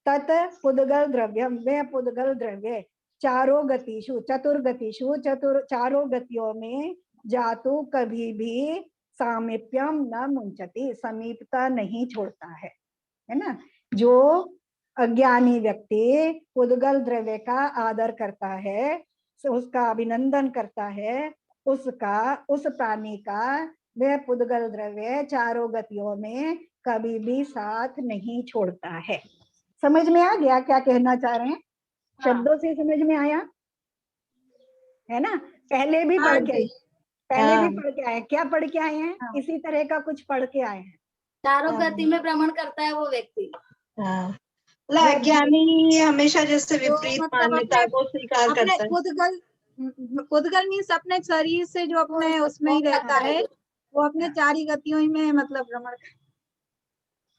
तत् पुद्गल द्रव्यम, वह पुद्गल द्रव्य, चारों गतिषु, चतुर्गतिषु, चारों गतियों में जातु कभी भी सामीप्यम न मुंचति, समीपता नहीं छोड़ता है ना। जो अज्ञानी व्यक्ति पुद्गल द्रव्य का आदर करता है, उसका अभिनंदन करता है, उसका, उस प्राणी का वह पुद्गल द्रव्य चारों गतियों में कभी भी साथ नहीं छोड़ता है। समझ में आ गया क्या कहना चाह रहे हैं? शब्दों से समझ में आया है ना? पहले भी पढ़ के, पहले भी पढ़ के आए, क्या पढ़ के आए हैं? इसी तरह का कुछ पढ़ के आए हैं। चारों गति में भ्रमण करता है वो व्यक्ति। ज्ञानी हमेशा जैसे विपरीत मतलब मान्यता को स्वीकार अपने करता है। पुद्गल मीन्स अपने शरीर से जो अपने उसमें ही रहता है, वो अपने चारी गतियों ही में मतलब भ्रमण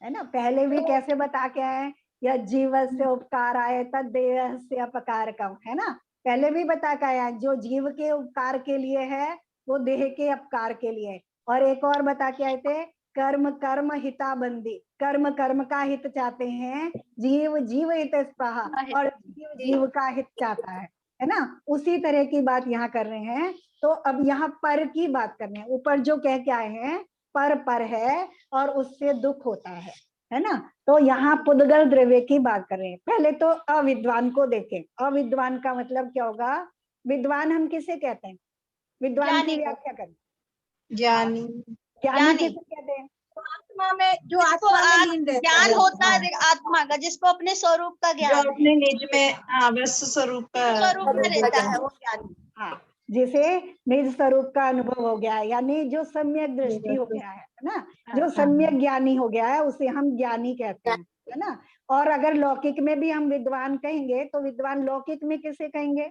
है ना। पहले भी कैसे बता के आए, या जीव से उपकार आए तद देह से अपकार कम, है ना। पहले भी बता के आया, जो जीव के उपकार के लिए है वो देह के अपकार के लिए है। और एक और बता के आए थे, कर्म कर्म हिताबंदी, कर्म कर्म का हित चाहते हैं, जीव जीव हित स्पृहा, और जीव जीव का हित चाहता है ना। उसी तरह की बात यहाँ कर रहे हैं। तो अब यहाँ पर की बात कर रहे हैं। ऊपर जो कह के आए हैं पर है और उससे दुख होता है ना। तो यहाँ पुद्गल द्रव्य की बात कर रहे हैं। पहले तो अविद्वान को देखें। अविद्वान का मतलब क्या होगा? विद्वान हम किसे कहते हैं? विद्वान की व्याख्या करें। ज्ञानी, ज्ञानी किसे कहते हैं? आत्मा में, जो जिसको आत्मा में लीन रहता ज्ञान है। होता है आत्मा का, जिसको अपने स्वरूप का जो ज्ञान है, अपने निज में वस्तु स्वरूप का स्वरूप में रहता है वो ज्ञानी। हाँ, जिसे निज स्वरूप का अनुभव हो गया है, यानी जो सम्यक दृष्टि हो गया है ना, जो सम्यक ज्ञानी हो गया है, उसे हम ज्ञानी कहते हैं, है ना। और अगर लौकिक में भी हम विद्वान कहेंगे तो विद्वान लौकिक में किसे कहेंगे?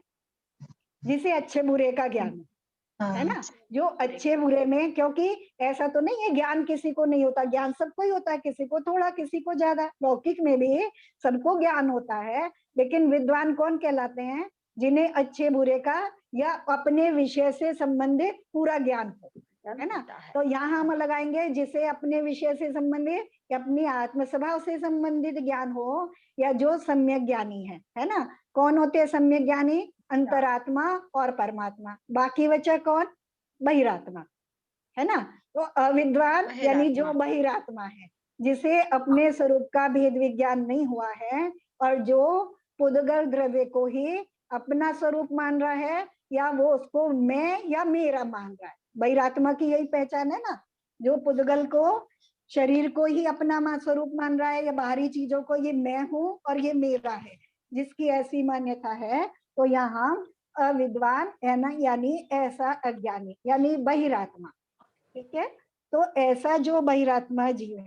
जिसे अच्छे बुरे का ज्ञान है ना, जो अच्छे बुरे में। क्योंकि ऐसा तो नहीं है ज्ञान किसी को नहीं होता, ज्ञान सबको ही होता है, किसी को थोड़ा किसी को ज्यादा। लौकिक में भी सबको ज्ञान होता है, लेकिन विद्वान कौन कहलाते हैं? जिन्हें अच्छे बुरे का या अपने विषय से संबंधित पूरा ज्ञान हो, है ना। तो यहाँ हम लगाएंगे जिसे अपने विषय से संबंधित या अपनी आत्म स्वभाव से संबंधित ज्ञान हो, या जो सम्यक ज्ञानी है ना। कौन होते हैं सम्यक ज्ञानी? अंतरात्मा और परमात्मा। बाकी बचा कौन? बहिरात्मा, है ना। तो अविद्वान यानी जो बहिरात्मा है, जिसे अपने स्वरूप का भेद विज्ञान नहीं हुआ है, और जो पुद्गल द्रव्य को ही अपना स्वरूप मान रहा है, या वो उसको मैं या मेरा मान रहा है। बहिरात्मा की यही पहचान है ना, जो पुद्गल को, शरीर को ही अपना स्वरूप मान रहा है, या बाहरी चीजों को ये मैं हूं और ये मेरा है, जिसकी ऐसी मान्यता है। तो यहाँ अविद्वान है ना, यानी ऐसा अज्ञानी, यानी बहिरात्मा, ठीक है। तो ऐसा जो बहिरात्मा जीव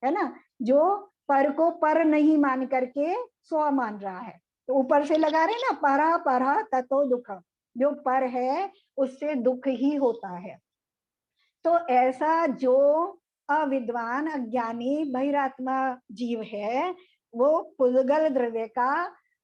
है ना, जो पर को पर नहीं मान करके स्व मान रहा है। तो ऊपर से लगा रहे ना, परा परा ततो दुख, जो पर है उससे दुख ही होता है। तो ऐसा जो अविद्वान अज्ञानी बहिरात्मा जीव है, वो पुद्गल द्रव्य का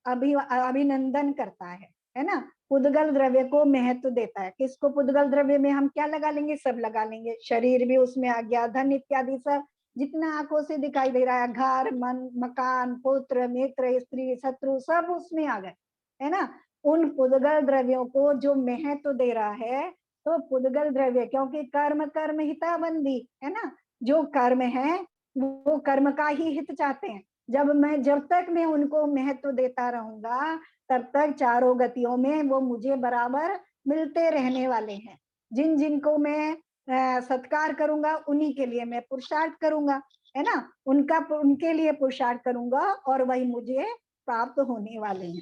अभिनंदन करता है ना। पुद्गल द्रव्य को महत्व देता है। किसको? पुद्गल द्रव्य में हम क्या लगा लेंगे? सब लगा लेंगे। शरीर भी उसमें आ गया, धन इत्यादि सब जितना आंखों से दिखाई दे रहा है, घर, मन, मकान, पुत्र, मित्र, स्त्री, शत्रु, सब उसमें आ गए, है ना। उन पुद्गल द्रव्यों को जो महत्व दे रहा है, तो पुद्गल द्रव्य, क्योंकि कर्म कर्म हिताबंदी है ना, जो कर्म है वो कर्म का ही हित चाहते हैं। जब तक मैं उनको महत्व देता रहूंगा, तब तक चारों गतियों में वो मुझे बराबर मिलते रहने वाले हैं। जिन जिनको मैं सत्कार करूंगा, उन्हीं के लिए मैं पुरुषार्थ करूंगा, है ना। उनके लिए पुरुषार्थ करूंगा और वही मुझे प्राप्त होने वाले हैं।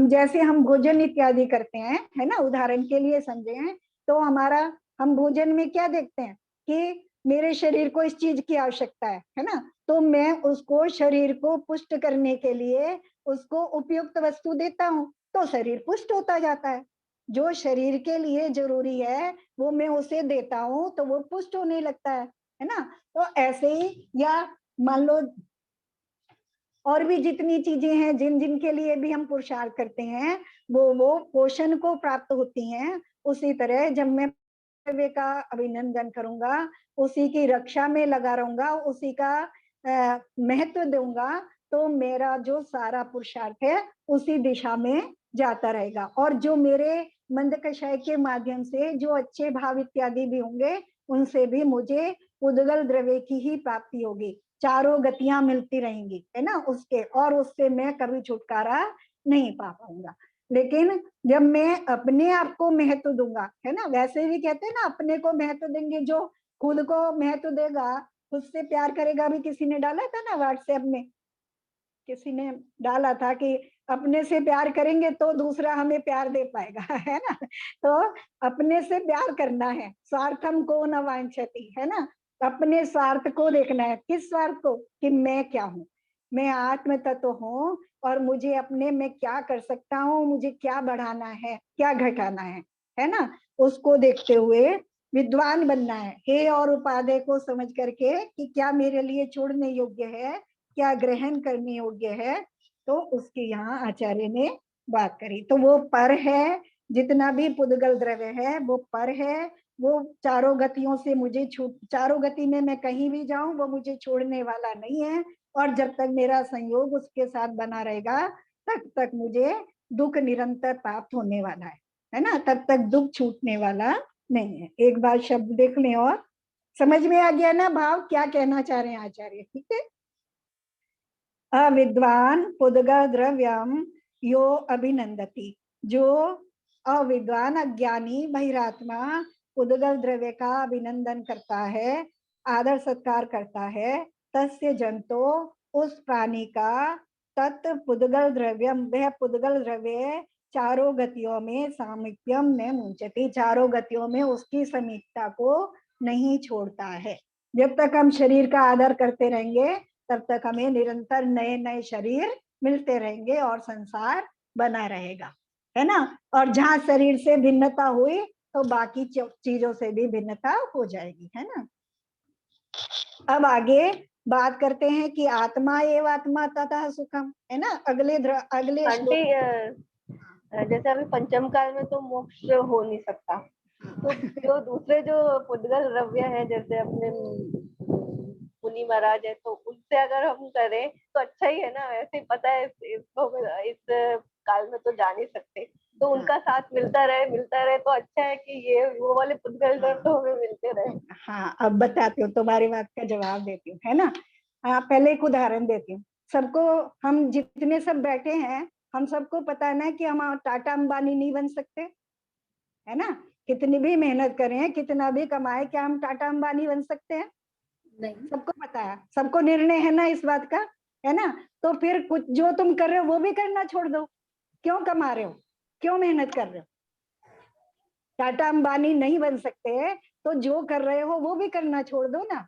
जैसे हम भोजन इत्यादि करते हैं, है ना, उदाहरण के लिए समझे हैं, तो हम भोजन में क्या देखते हैं कि मेरे शरीर को इस चीज की आवश्यकता है ना, तो मैं उसको शरीर को पुष्ट करने के लिए उसको उपयुक्त वस्तु देता हूँ, तो शरीर पुष्ट होता जाता है। जो शरीर के लिए जरूरी है वो मैं उसे देता हूँ, तो वो पुष्ट होने लगता है ना। तो ऐसे ही, या मान लो और भी जितनी चीजें हैं जिन जिन के लिए भी हम पुरुषार्थ करते हैं, वो पोषण को प्राप्त होती हैं, उसी तरह जब मैं कर्तव्य का अभिनंदन करूंगा, उसी की रक्षा में लगा रहूंगा, उसी का महत्व दूंगा, तो मेरा जो सारा पुरुषार्थ है उसी दिशा में जाता रहेगा। और जो मेरे मंद कषाय के माध्यम से जो अच्छे भाव इत्यादि भी होंगे, उनसे भी मुझे उद्गल द्रव्य की ही प्राप्ति होगी, चारों गतियां मिलती रहेंगी, है ना उसके, और उससे मैं कभी छुटकारा नहीं पा पाऊंगा। लेकिन जब मैं अपने आप को महत्व दूंगा, है ना, वैसे भी कहते हैं ना, अपने को महत्व देंगे, जो खुद को महत्व देगा खुद से प्यार करेगा। भी किसी ने डाला था ना व्हाट्सएप में, किसी ने डाला था कि अपने से प्यार करेंगे तो दूसरा हमें प्यार दे पाएगा, है ना। तो अपने से प्यार करना है, स्वार्थम को न वांछति, है ना, अपने स्वार्थ को देखना है। किस स्वार्थ को? कि मैं क्या हूँ, मैं आत्म तत्व हूँ, और मुझे अपने में क्या कर सकता हूँ, मुझे क्या बढ़ाना है, क्या घटाना है ना, उसको देखते हुए विद्वान बनना है। हे और उपादेय को समझ करके कि क्या मेरे लिए छोड़ने योग्य है, क्या ग्रहण करने योग्य है, तो उसके यहाँ आचार्य ने बात करी। तो वो पर है, जितना भी पुद्गल द्रव्य है वो पर है, वो चारों गतियों से मुझे चारों गति में मैं कहीं भी जाऊं वो मुझे छोड़ने वाला नहीं है। और जब तक मेरा संयोग उसके साथ बना रहेगा, तब तक मुझे दुख निरंतर प्राप्त होने वाला है ना, तब तक दुख छूटने वाला नहीं है। एक बार शब्द देख लें और समझ में आ गया ना भाव क्या कहना चाह रहे हैं आचार्य, ठीक है। अविद्वान पुद्गल द्रव्यम यो अभिनंदति, जो अविद्वान अज्ञानी बहिरात्मा पुद्गल द्रव्य का अभिनंदन करता है, आदर सत्कार करता है, तस्य जंतो, उस प्राणी का, तत् पुद्गल द्रव्यम, वह पुद्गल द्रव्य चारों गतियों में सामीप्यम न मुंचति, चारों गतियों में उसकी समीपता को नहीं छोड़ता है। जब तक हम शरीर का आदर करते रहेंगे तब तक हमें निरंतर नए नए शरीर मिलते रहेंगे और संसार बना रहेगा, है ना। और जहां शरीर से भिन्नता हुई तो बाकी चीजों से भी भिन्नता हो जाएगी, है ना। अब आगे बात करते हैं कि आत्मा एव आत्मा ततः सुखम, है ना। अगले आंटी जैसे अभी पंचम काल में तो मोक्ष हो नहीं सकता, तो जो दूसरे जो पुद्गल द्रव्य है, जैसे अपने मुनि महाराज है, तो उनसे अगर हम करें तो अच्छा ही है ना। ऐसे पता है इस काल में तो जा नहीं सकते, तो उनका साथ मिलता रहे तो अच्छा है कि ये वो वाले पुद्गल द्रव्य तो हमें मिलते रहे। हाँ, अब बताती हूँ, तुम्हारी बात का जवाब देती हूँ, है ना। हाँ, पहले एक उदाहरण देती हूँ। सबको, हम जितने सब बैठे हैं, हम सबको पता है ना कि हम टाटा अंबानी नहीं बन सकते, है ना। कितनी भी मेहनत करें, कितना भी कमाए, क्या हम टाटा अंबानी बन सकते हैं? नहीं। सबको पता है, सबको निर्णय है ना इस बात का, है ना। तो फिर कुछ जो तुम कर रहे हो वो भी करना छोड़ दो। क्यों कमा रहे हो, क्यों मेहनत कर रहे हो? टाटा अंबानी नहीं बन सकते तो जो कर रहे हो वो भी करना छोड़ दो ना,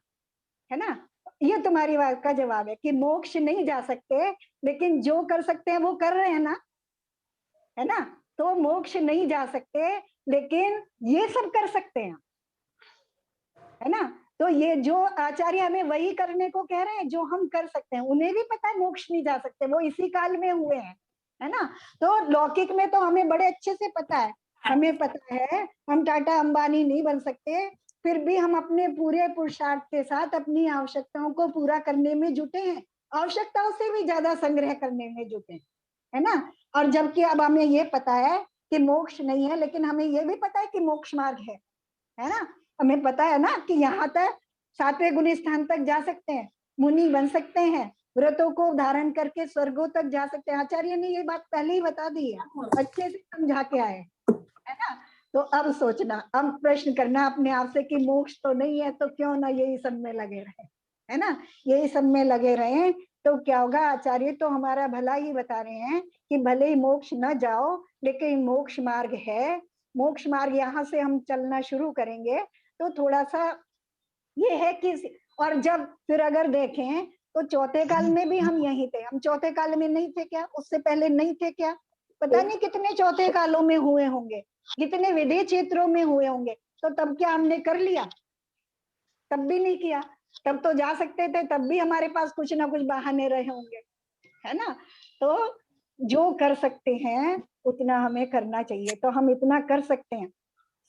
है ना। ये तुम्हारी बात का जवाब है कि मोक्ष नहीं जा सकते, लेकिन जो कर सकते हैं वो कर रहे हैं ना, है ना। तो मोक्ष नहीं जा सकते, लेकिन ये सब कर सकते हैं, है ना। तो ये जो आचार्य हमें वही करने को कह रहे हैं जो हम कर सकते हैं। उन्हें भी पता है मोक्ष नहीं जा सकते, वो इसी काल में हुए हैं, है ना। तो लौकिक में तो हमें बड़े अच्छे से पता है, हमें पता है हम टाटा अंबानी नहीं बन सकते, फिर भी हम अपने पूरे पुरुषार्थ के साथ अपनी आवश्यकताओं को पूरा करने में जुटे हैं, आवश्यकताओं से भी ज्यादा संग्रह करने में जुटे हैं, है ना। और जबकि अब हमें ये पता है कि मोक्ष नहीं है, लेकिन हमें ये भी पता है कि मोक्ष मार्ग है ना। हमें पता है ना कि यहाँ तक 7वें गुण स्थान तक जा सकते हैं, मुनि बन सकते हैं, व्रतों को धारण करके स्वर्गों तक जा सकते हैं। आचार्य ने ये बात पहले ही बता दी है, अच्छे से समझा के आए, है ना। तो अब सोचना, अब प्रश्न करना अपने आप से कि मोक्ष तो नहीं है, तो क्यों ना यही सब में लगे रहे, है ना। यही सब में लगे रहे तो क्या होगा। आचार्य तो हमारा भला ही बता रहे हैं कि भले ही मोक्ष न जाओ, लेकिन मोक्ष मार्ग है। मोक्ष मार्ग यहाँ से हम चलना शुरू करेंगे तो थोड़ा सा ये है कि, और जब फिर अगर देखें तो चौथे काल में भी हम यहीं थे। हम चौथे काल में नहीं थे क्या? उससे पहले नहीं थे क्या? पता नहीं कितने चौथे कालों में हुए होंगे, कितने विधि क्षेत्रों में हुए होंगे। तो तब क्या हमने कर लिया? तब भी नहीं किया। तब तो जा सकते थे, तब भी हमारे पास कुछ ना कुछ बहाने रहे होंगे, है ना। तो जो कर सकते हैं उतना हमें करना चाहिए। तो हम इतना कर सकते हैं,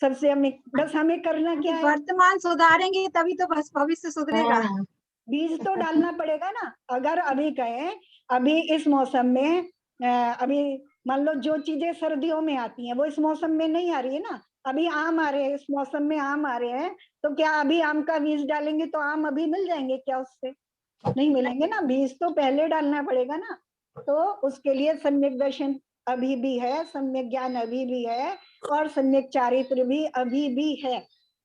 सबसे हमें बस हमें करना क्या है, वर्तमान सुधारेंगे तभी तो बस भविष्य सुधरेगा। हाँ, बीज तो डालना पड़ेगा ना। अगर अभी कहें, अभी इस मौसम में अभी मान लो जो चीजें सर्दियों में आती हैं वो इस मौसम में नहीं आ रही है ना। अभी आम आ रहे हैं, इस मौसम में आम आ रहे हैं, तो क्या अभी आम का बीज डालेंगे तो आम अभी मिल जाएंगे क्या? उससे नहीं मिलेंगे ना, बीज तो पहले डालना पड़ेगा ना। तो उसके लिए सम्यक दर्शन अभी भी है, सम्यक ज्ञान अभी भी है, और सम्यक चारित्र भी अभी भी है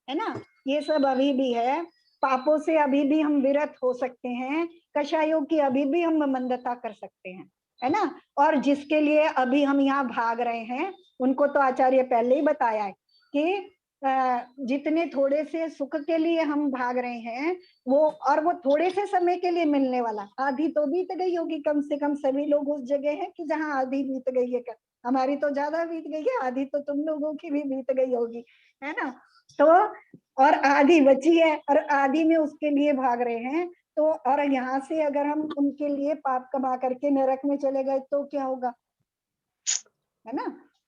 ना। ये सब अभी भी है। पापों से अभी भी हम विरत हो सकते हैं, कषायों की अभी भी हम मंदता कर सकते हैं, है ना। और जिसके लिए अभी हम यहाँ भाग रहे हैं, उनको तो आचार्य पहले ही बताया है कि जितने थोड़े से सुख के लिए हम भाग रहे हैं, वो थोड़े से समय के लिए मिलने वाला, आधी तो बीत गई होगी। कम से कम सभी लोग उस जगह हैं कि जहाँ आधी बीत गई है। हमारी तो ज्यादा बीत गई है, आधी तो तुम लोगों की भी बीत गई होगी, है ना। तो और आधी बची है, और आधी में उसके लिए भाग रहे हैं। तो और यहाँ से अगर हम उनके लिए पाप कमा करके नरक में चले गए तो क्या होगा, है ना।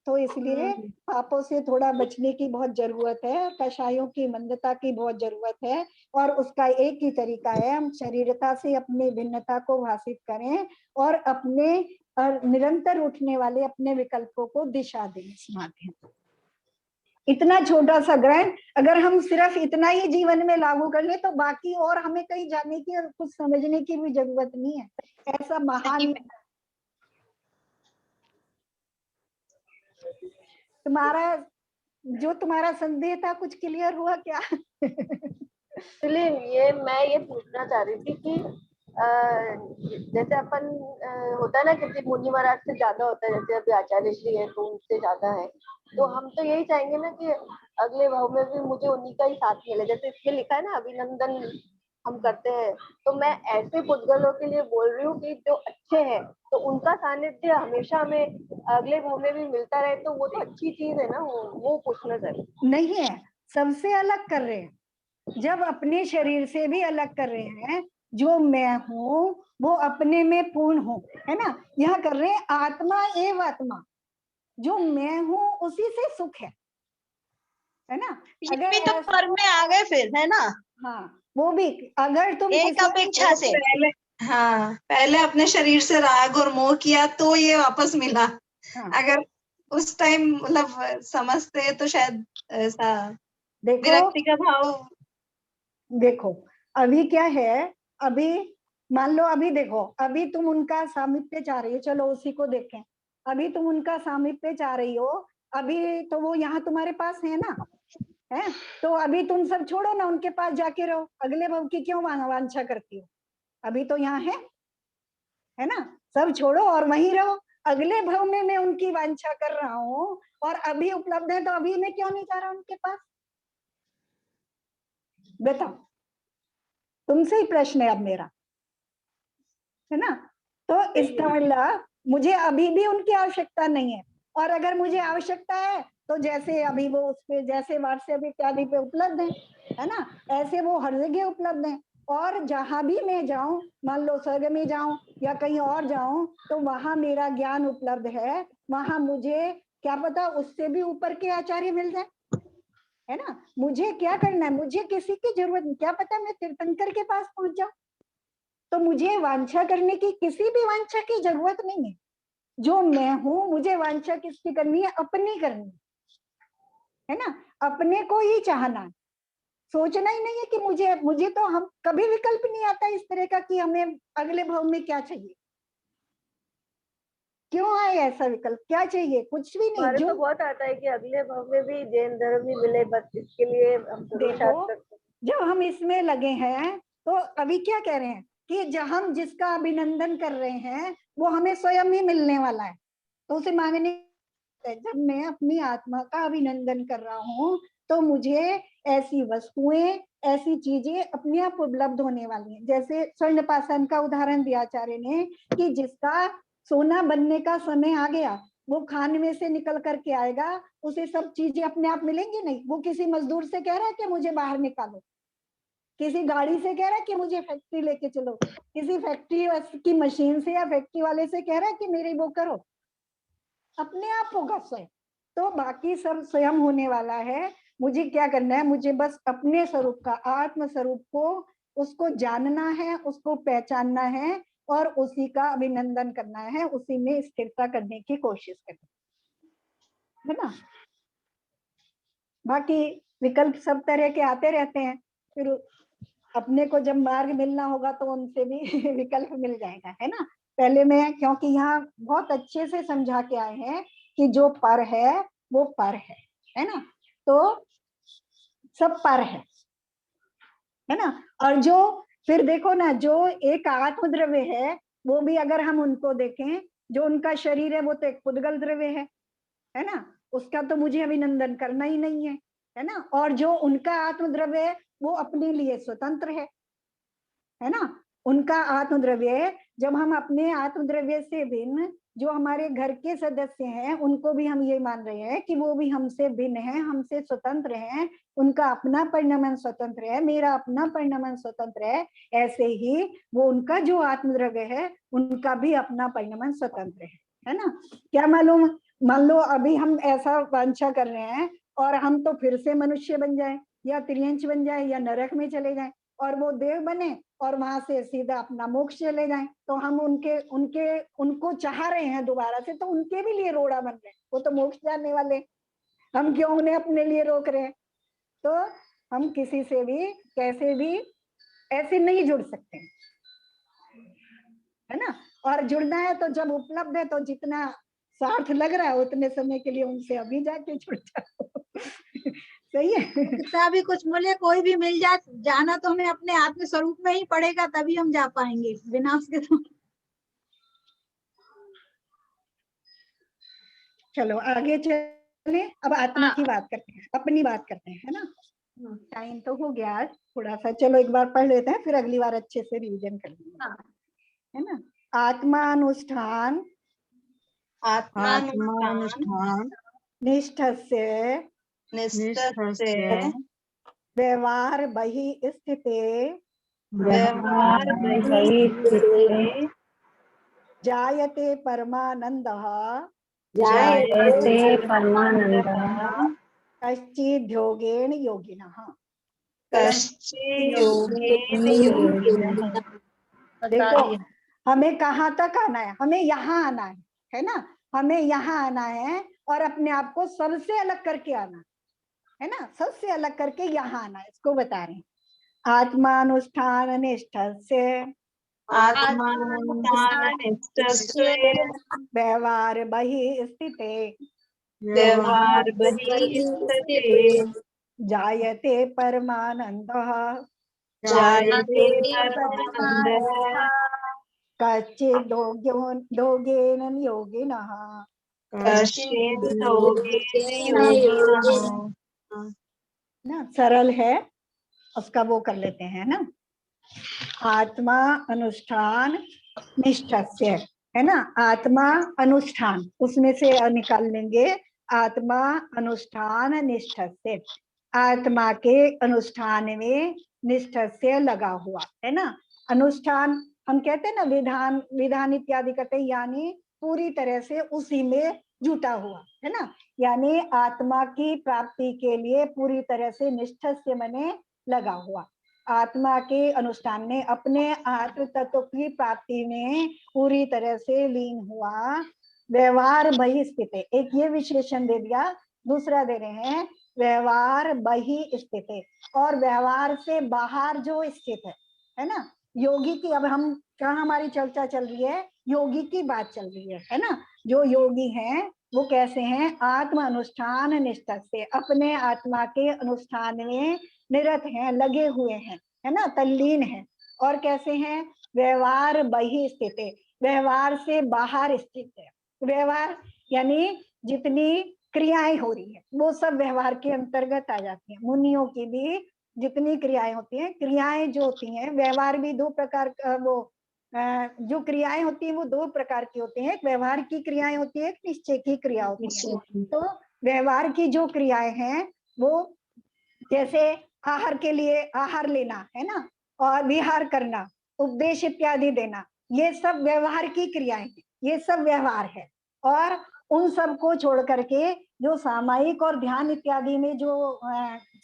तो इसलिए पापों से थोड़ा बचने की बहुत जरूरत है, कषायों की मंदता की बहुत जरूरत है। और उसका एक ही तरीका है, हम शरीरता से अपनी भिन्नता को भाषित करें और अपने निरंतर उठने वाले अपने विकल्पों को दिशा दें इस माध्यम। इतना छोटा सा ग्रहण अगर हम सिर्फ इतना ही जीवन में लागू कर ले तो बाकी और हमें कहीं जाने की और कुछ समझने की भी जरूरत नहीं है। ऐसा महान तुम्हारा संदेह था, कुछ क्लियर हुआ क्या? इसलिए मैं ये पूछना चाह रही थी कि जैसे अपन होता है ना, किसी मुनि महाराज से ज्यादा होता है, जैसे अभी आचार्य श्री है तो उनसे ज्यादा है, तो हम तो यही चाहेंगे ना कि अगले भाव में भी मुझे उन्हीं का ही साथ मिले। जैसे इसमें लिखा है ना, अभिनंदन हम करते हैं, तो मैं ऐसे पुद्गलों के लिए बोल रही हूँ कि जो अच्छे हैं, तो उनका सानिध्य हमेशा हमें अगले भाव में भी मिलता रहे, तो वो तो अच्छी चीज है ना। वो पूछना चाहिए। नहीं है, सबसे अलग कर रहे हैं, जब अपने शरीर से भी अलग कर रहे हैं। जो मैं हूँ वो अपने में पूर्ण हूँ, है ना। यहाँ कर रहे हैं आत्मा एव आत्मा, जो मैं हूँ उसी से सुख है ना। ये भी तो कर्म में आ गए फिर, है ना। हाँ, वो भी अगर तुम एक अपेक्षा से पहले अपने शरीर से राग और मोह किया तो ये वापस मिला। हाँ, अगर उस टाइम मतलब समझते तो शायद ऐसा देखो विरक्ति का भाव। देखो अभी क्या है, अभी मान लो, अभी देखो, अभी तुम उनका सामीप्य चाह रही हो, चलो उसी को देखें। अभी तुम उनका सामीप्य चाह रही हो, अभी तो वो यहाँ तुम्हारे पास है ना, है। तो अभी तुम सब छोड़ो ना, उनके पास जाके रहो, अगले भव की क्यों वांछा करती हो? अभी तो यहाँ है ना। सब छोड़ो और वहीं रहो। अगले भव में मैं उनकी वांछा कर रहा हूँ और अभी उपलब्ध है, तो अभी मैं क्यों नहीं जा रहा उनके पास? बताओ, तुमसे ही प्रश्न है अब मेरा, है ना। तो इसका मतलब मुझे अभी भी उनकी आवश्यकता नहीं है, और अगर मुझे आवश्यकता है तो जैसे अभी वो उस पे, जैसे व्हाट्सएप इत्यादि पे उपलब्ध है ना, ऐसे वो हर जगह उपलब्ध है। और जहां भी मैं जाऊं, मान लो स्वर्ग में जाऊं या कहीं और जाऊं, तो वहां मेरा ज्ञान उपलब्ध है। वहां मुझे क्या पता उससे भी ऊपर के आचार्य मिल जाए, है ना। मुझे क्या करना है, मुझे किसी की जरूरत नहीं, क्या पता मैं तीर्थंकर के पास पहुंच जाऊं। तो मुझे वांछा करने की, किसी भी वांछा की जरूरत नहीं है। जो मैं हूं, मुझे वांछा किसकी करनी है? अपनी करनी है ना। अपने को ही चाहना है, सोचना ही नहीं है कि मुझे तो हम कभी विकल्प नहीं आता इस तरह का कि हमें अगले भव में क्या चाहिए। क्यों आए ऐसा विकल्प? क्या चाहिए? कुछ भी नहीं। हमारे जो तो बहुत आता है कि अगले भव में भी जैन धर्म ही मिले, बस इसके लिए हम पुरुषार्थ करते हैं। जब हम इसमें लगे हैं तो अभी क्या कह रहे हैं कि जब हम जिसका अभिनंदन कर रहे हैं वो हमें स्वयं ही मिलने वाला है, तो उसे मांगने। जब मैं अपनी आत्मा का अभिनंदन कर रहा हूँ तो मुझे ऐसी वस्तुएं, ऐसी चीजें अपने आप उपलब्ध होने वाली हैं। जैसे स्वर्ण पाषाण का उदाहरण दिया आचार्य ने कि जिसका सोना बनने का समय आ गया, वो खान में से निकल करके आएगा, उसे सब चीजें अपने आप मिलेंगी नहीं। वो किसी मजदूर से कह रहा है कि मुझे बाहर निकालो, किसी गाड़ी से कह रहा है कि मुझे फैक्ट्री लेके चलो, किसी फैक्ट्री की मशीन से या फैक्ट्री वाले से कह रहा है कि मेरी वो करो। अपने आप होगा स्वयं। तो बाकी सब स्वयं होने वाला है। मुझे क्या करना है, मुझे बस अपने स्वरूप का, आत्म स्वरूप को, उसको जानना है, उसको पहचानना है और उसी का अभिनंदन करना है, उसी में स्थिरता करने की कोशिश करनी है ना। बाकी विकल्प सब तरह के आते रहते हैं, फिर अपने को जब मार्ग मिलना होगा तो उनसे भी विकल्प मिल जाएगा, है ना। पहले में, क्योंकि यहाँ बहुत अच्छे से समझा के आए हैं कि जो पर है वो पर है ना। तो सब पर है ना। और जो फिर देखो ना, जो एक आत्म द्रव्य है वो भी अगर हम उनको देखें, जो उनका शरीर है वो तो एक पुद्गल द्रव्य है ना, उसका तो मुझे अभिनंदन करना ही नहीं है ना। और जो उनका आत्म द्रव्य है वो अपने लिए स्वतंत्र है ना। उनका आत्म द्रव्य, जब हम अपने आत्म द्रव्य से भिन्न जो हमारे घर के सदस्य हैं उनको भी हम ये मान रहे हैं कि वो भी हमसे भिन्न है, हमसे स्वतंत्र हैं, उनका अपना परिणमन स्वतंत्र है, मेरा अपना परिणमन स्वतंत्र है, ऐसे ही वो उनका जो आत्म द्रव्य है उनका भी अपना परिणमन स्वतंत्र है ना। क्या मालूम, मान लो अभी हम ऐसा वांछा कर रहे हैं और हम तो फिर से मनुष्य बन जाए या त्रियंश बन जाए या नरक में चले जाएं और वो देव बने और वहां से सीधा अपना मोक्ष चले जाएं, तो हम उनको चाह रहे हैं दोबारा से, तो उनके भी लिए रोड़ा बन रहे हैं, वो तो मोक्ष जाने वाले, हम क्यों उन्हें अपने लिए रोक रहे हैं। तो हम किसी से भी कैसे भी ऐसे नहीं जुड़ सकते, है ना। और जुड़ना है तो जब उपलब्ध है, तो जितना स्वार्थ लग रहा है उतने समय के लिए उनसे अभी जाके जुड़ जाओ। सही है। कितना भी कुछ मिले, कोई भी मिल जाए, जाना तो हमें अपने आत्म स्वरूप में ही पड़ेगा, तभी हम जा पाएंगे, बिना उसके तो। चलो आगे चले, अब आत्मा की बात करते हैं, अपनी बात करते हैं, है ना। टाइम तो हो गया आज थोड़ा सा, चलो एक बार पढ़ लेते हैं, फिर अगली बार अच्छे से रिवीजन कर लेंगे, है ना। आत्मानुष्ठान आत्मानुष्ठान निष्ठस्य निष्ठस्य व्यवहार बहि स्थिते व्यवहार बहिः जायते परमानंदः जायते परमानंदः कश्चिद्योगेन योगिनः। कश्चिद्योगेन योगिनः। देखो हमें कहाँ तक आना है, हमें यहाँ आना है ना, हमें यहाँ आना है और अपने आप को सबसे अलग करके आना है ना, सबसे अलग करके यहाँ आना है, इसको बता रहे हैं। आत्मानुष्ठान निष्ठस्य आत्मानुष्ठान निष्ठस्य व्यवहार बहि स्थिते व्यवहार बहिः स्थिते जायते परमानंदः जायते परमानन्दः कश्चिद्योगेन योगिनः। कश्चिद्योगेन योगिनः। ना सरल है, उसका वो कर लेते हैं ना। आत्मा अनुष्ठान निष्ठस्य, है ना। आत्मा अनुष्ठान, उसमें से निकाल लेंगे आत्मा अनुष्ठान निष्ठस्य, आत्मा के अनुष्ठान में निष्ठस्य लगा हुआ है ना। अनुष्ठान हम कहते हैं ना, विधान विधान इत्यादि कहते हैं, यानी पूरी तरह से उसी में जुटा हुआ है ना, यानी आत्मा की प्राप्ति के लिए पूरी तरह से निष्ठस्य मने लगा हुआ, आत्मा के अनुष्ठान में अपने आत्म तत्व की प्राप्ति में पूरी तरह से लीन हुआ। व्यवहार बहि स्थित, एक ये विशेषण दे दिया, दूसरा दे रहे हैं व्यवहार बहि स्थित, और व्यवहार से बाहर जो स्थित है ना। योगी की, अब हम कहाँ हमारी चर्चा चल रही है, योगी की बात चल रही है ना। जो योगी हैं वो कैसे हैं, आत्म अनुष्ठान निष्ठा से अपने आत्मा के अनुष्ठान में निरत हैं, लगे हुए हैं, है ना, तल्लीन है। और कैसे हैं, व्यवहार बहि स्थित, व्यवहार से बाहर स्थित है। व्यवहार यानी जितनी क्रियाएं हो रही है वो सब व्यवहार के अंतर्गत आ जाती हैं। मुनियों की भी जितनी क्रियाएं होती हैं, क्रियाएं जो होती हैं, व्यवहार भी दो प्रकार का, वो जो क्रियाएं होती हैं वो दो प्रकार की होती हैं, एक व्यवहार की क्रियाएं होती है, एक निश्चय की क्रिया होती है। तो व्यवहार की जो क्रियाएं हैं वो जैसे आहार के लिए आहार लेना है ना, और विहार करना, उपदेश इत्यादि देना, ये सब व्यवहार की क्रियाएं हैं, ये सब व्यवहार है। और उन सब को छोड़ करके जो सामायिक और ध्यान इत्यादि में जो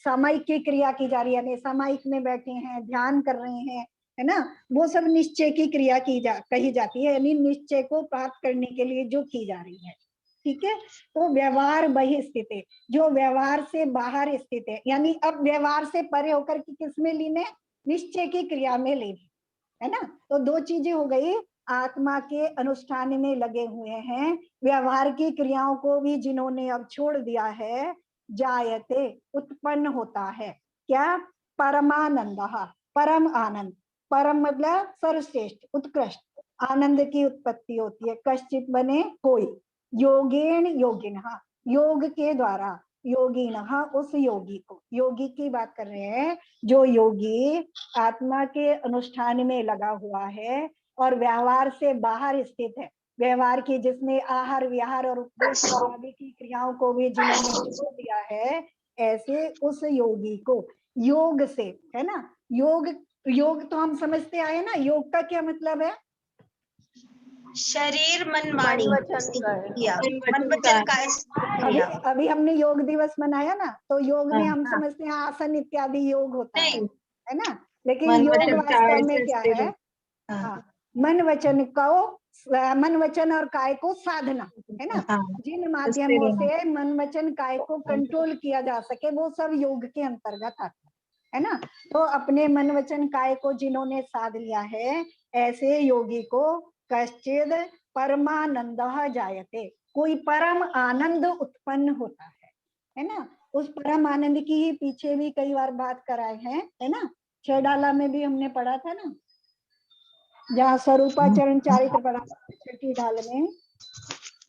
सामायिक की क्रिया की जा रही है, सामायिक में बैठे हैं, ध्यान कर रहे हैं, है ना, वो सब निश्चय की क्रिया कही जाती है, यानी निश्चय को प्राप्त करने के लिए जो की जा रही है। ठीक है, तो व्यवहार बहिस्थित है, जो व्यवहार से बाहर स्थित है, यानी अब व्यवहार से परे होकर के किस में लीन है, निश्चय की क्रिया में लीन है ना। तो दो चीजें हो गई, आत्मा के अनुष्ठान में लगे हुए हैं, व्यवहार की क्रियाओं को भी जिन्होंने अब छोड़ दिया है, जायते उत्पन्न होता है क्या, परमानंद, परम आनंद, परम मतलब सर्वश्रेष्ठ उत्कृष्ट आनंद की उत्पत्ति होती है, कश्चित बने कोई, योगेन योगिन, योग के द्वारा, योगिन उस योगी को, योगी की बात कर रहे हैं, जो योगी आत्मा के अनुष्ठान में लगा हुआ है और व्यवहार से बाहर स्थित है, व्यवहार की जिसने आहार विहार और उपदेश आदि की क्रियाओं को भी जिन्होंने छोड़ दिया है, ऐसे उस योगी को योग से, है ना, योग तो हम समझते आए ना, योग का क्या मतलब है, शरीर मन वाणी मन वचन क्रिया, मन मन वचन काय क्रिया। अभी हमने योग दिवस मनाया ना, तो योग में हम समझते हैं आसन इत्यादि योग होता है ना, लेकिन मन योग वचन काय वास्तव में से क्या स्थिर है, मन वचन मन वचन और काय को साधना, है ना, जिन माध्यमों से मन वचन काय को कंट्रोल किया जा सके वो सब योग के अंतर्गत आता है ना। तो अपने मन वचन काय को जिन्होंने साध लिया है, ऐसे योगी को कश्चिद परमानंद जायते, कोई परम आनंद उत्पन्न होता है ना। उस परम आनंद की ही पीछे भी कई बार बात कराए हैं, है ना, छेडाला में भी हमने पढ़ा था ना, जहाँ स्वरूपाचरण चारित्र पढ़ा छठी ढाल में,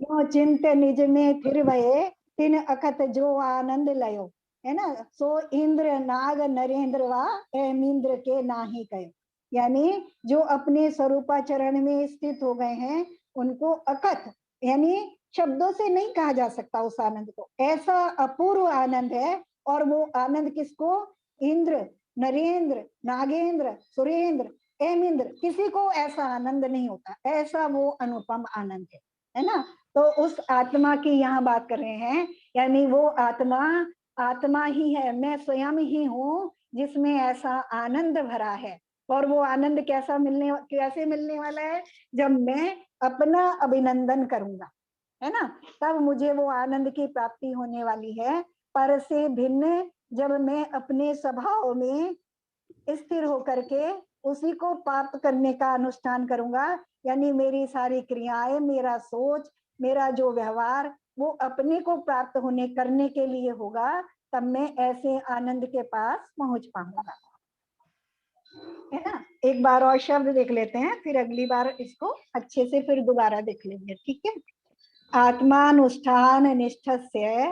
यो चिंत निज में फिर भये तिन अखत जो आनंद लयो, है ना, सो इंद्र नाग नरेंद्र वा एमिंद्र के नाही कयो, यानी जो अपने स्वरूपाचरण में स्थित हो गए हैं उनको अकथ, यानी शब्दों से नहीं कहा जा सकता उस आनंद को, ऐसा अपूर्व आनंद है। और वो आनंद किसको, इंद्र नरेंद्र नागेंद्र सुरेंद्र एमिंद्र, किसी को ऐसा आनंद नहीं होता, ऐसा वो अनुपम आनंद है ना। तो उस आत्मा की यहाँ बात कर रहे हैं, यानी वो आत्मा ही है, मैं स्वयं ही हूँ जिसमें ऐसा आनंद भरा है। और वो आनंद कैसे मिलने वाला है, जब मैं अपना अभिनंदन करूंगा, है ना, तब मुझे वो आनंद की प्राप्ति होने वाली है। पर से भिन्न जब मैं अपने स्वभाव में स्थिर होकर के उसी को प्राप्त करने का अनुष्ठान करूंगा, यानी मेरी सारी क्रियाएं, मेरा सोच, मेरा जो व्यवहार वो अपने को प्राप्त होने करने के लिए होगा, तब मैं ऐसे आनंद के पास पहुंच पाऊंगा, है ना। एक बार और शब्द देख लेते हैं, फिर अगली बार इसको अच्छे से फिर दोबारा देख लेंगे, ठीक है। आत्मानुष्ठान निष्ठ से,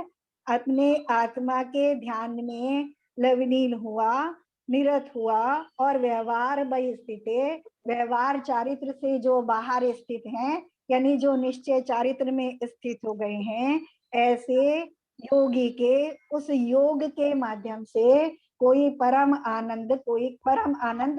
अपने आत्मा के ध्यान में लवलीन हुआ, निरत हुआ, और व्यवहार बहिस्थित, व्यवहार चारित्र से जो बाहर स्थित हैं, यानी जो निश्चय चारित्र में स्थित हो गए हैं, ऐसे योगी के उस योग के माध्यम से कोई परम आनंद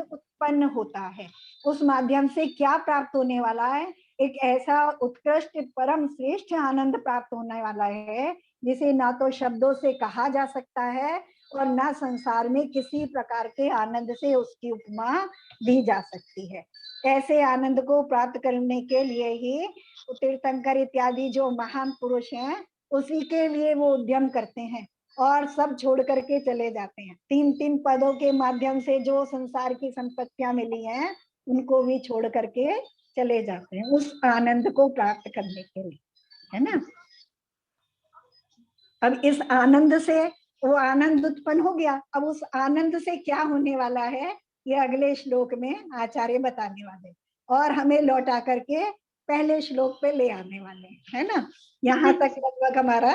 उत्पन्न होता है। उस माध्यम से क्या प्राप्त होने वाला है, एक ऐसा उत्कृष्ट परम श्रेष्ठ आनंद प्राप्त होने वाला है जिसे ना तो शब्दों से कहा जा सकता है और ना संसार में किसी प्रकार के आनंद से उसकी उपमा दी जा सकती है। ऐसे आनंद को प्राप्त करने के लिए ही तीर्थंकर इत्यादि जो महान पुरुष हैं उसी के लिए वो उद्यम करते हैं और सब छोड़ करके चले जाते हैं। 3 पदों के माध्यम से जो संसार की संपत्तियां मिली हैं उनको भी छोड़ करके चले जाते हैं उस आनंद को प्राप्त करने के लिए, है ना। अब इस आनंद से वो आनंद उत्पन्न हो गया, अब उस आनंद से क्या होने वाला है ये अगले श्लोक में आचार्य बताने वाले और हमें लौटा करके पहले श्लोक पे ले आने वाले, है ना। यहाँ तक लगभग हमारा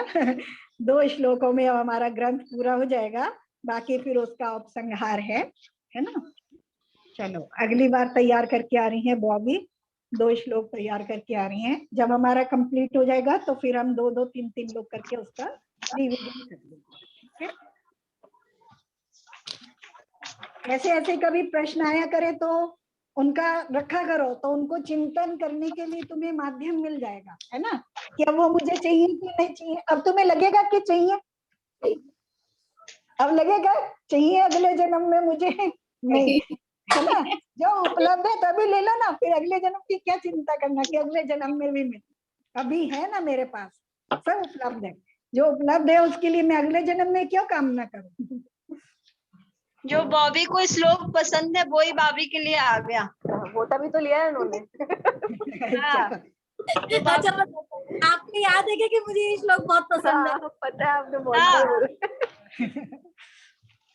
2 श्लोकों में हमारा ग्रंथ पूरा हो जाएगा, बाकी फिर उसका उपसंहार है ना। चलो अगली बार तैयार करके आ रही है बॉबी, 2 श्लोक तैयार करके आ रही हैं। जब हमारा कंप्लीट हो जाएगा तो फिर हम 2-2 3-3 लोग करके उसका रिवीजन कर लेंगे। ऐसे ऐसे कभी प्रश्न आया करे तो उनका रखा करो, तो उनको चिंतन करने के लिए तुम्हें माध्यम मिल जाएगा, है ना, कि अब वो मुझे चाहिए कि नहीं चाहिए। अब तुम्हें लगेगा कि चाहिए, अब लगेगा चाहिए अगले जन्म में मुझे नहीं, है ना। जो उपलब्ध है तभी ले लो ना, फिर अगले जन्म की क्या चिंता करना कि अगले जन्म में भी मिले, अभी है ना मेरे पास, सब उपलब्ध है। जो उपलब्ध है उसके लिए मैं अगले जन्म में क्यों कामना करूं। जो बॉबी को श्लोक पसंद है वो ही बॉबी के लिए आ गया। वोटा भी तो लिया है उन्होंने। हाँ। अच्छा, आपको याद है क्या कि मुझे ये श्लोक बहुत पसंद है? हाँ, पता है आपने बहुत हाँ। बोला।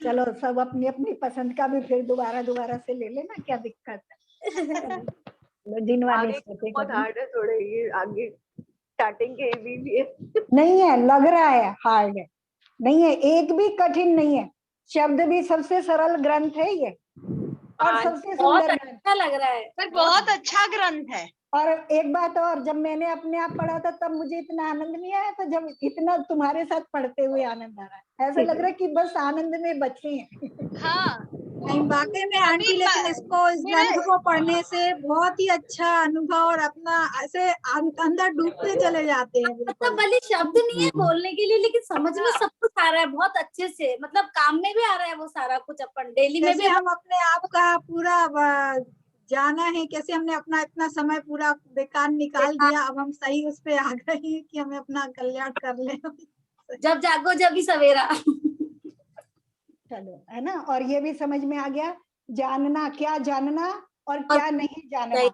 चलो सब अपनी अपनी पसंद का भी फिर दोबारा से ले लेना, क्या दिक्कत है। जिनवानी आगे बहुत हार्ड है थोड़े, ये आगे स्टार्टिंग के भी है। नहीं है, लग रहा है हार्ड है, नहीं है, एक भी कठिन नहीं है, शब्द भी सबसे सरल ग्रंथ है ये, और सबसे बहुत सुंदर ग्रंथ। अच्छा लग रहा है। पर बहुत अच्छा ग्रंथ है। और एक बात और, जब मैंने अपने आप पढ़ा था तब मुझे इतना आनंद नहीं आया था, जब इतना तुम्हारे साथ पढ़ते हुए आनंद आ रहा है, ऐसा लग रहा है कि बस आनंद में बचे हैं। हाँ, नहीं वाकई में आंटी, लेकिन इसको, इस ग्रंथ को पढ़ने से बहुत ही अच्छा अनुभव, और अपना ऐसे अंदर डूबते चले जाते हैं मतलब बिल्कुल। भले शब्द नहीं है बोलने के लिए, लेकिन समझ में सब कुछ आ रहा है बहुत अच्छे से, मतलब काम में भी आ रहा है वो सारा कुछ, अपन डेली में भी जैसे हम अपने आप का पूरा जाना है, कैसे हमने अपना इतना समय पूरा बेकार निकाल दिया, अब हम सही उस पे आ गए हैं कि हमें अपना कल्याण कर ले। जब जागो जब ही सवेरा। चलो, है ना, और ये भी समझ में आ गया, जानना, क्या जानना और क्या नहीं जानना।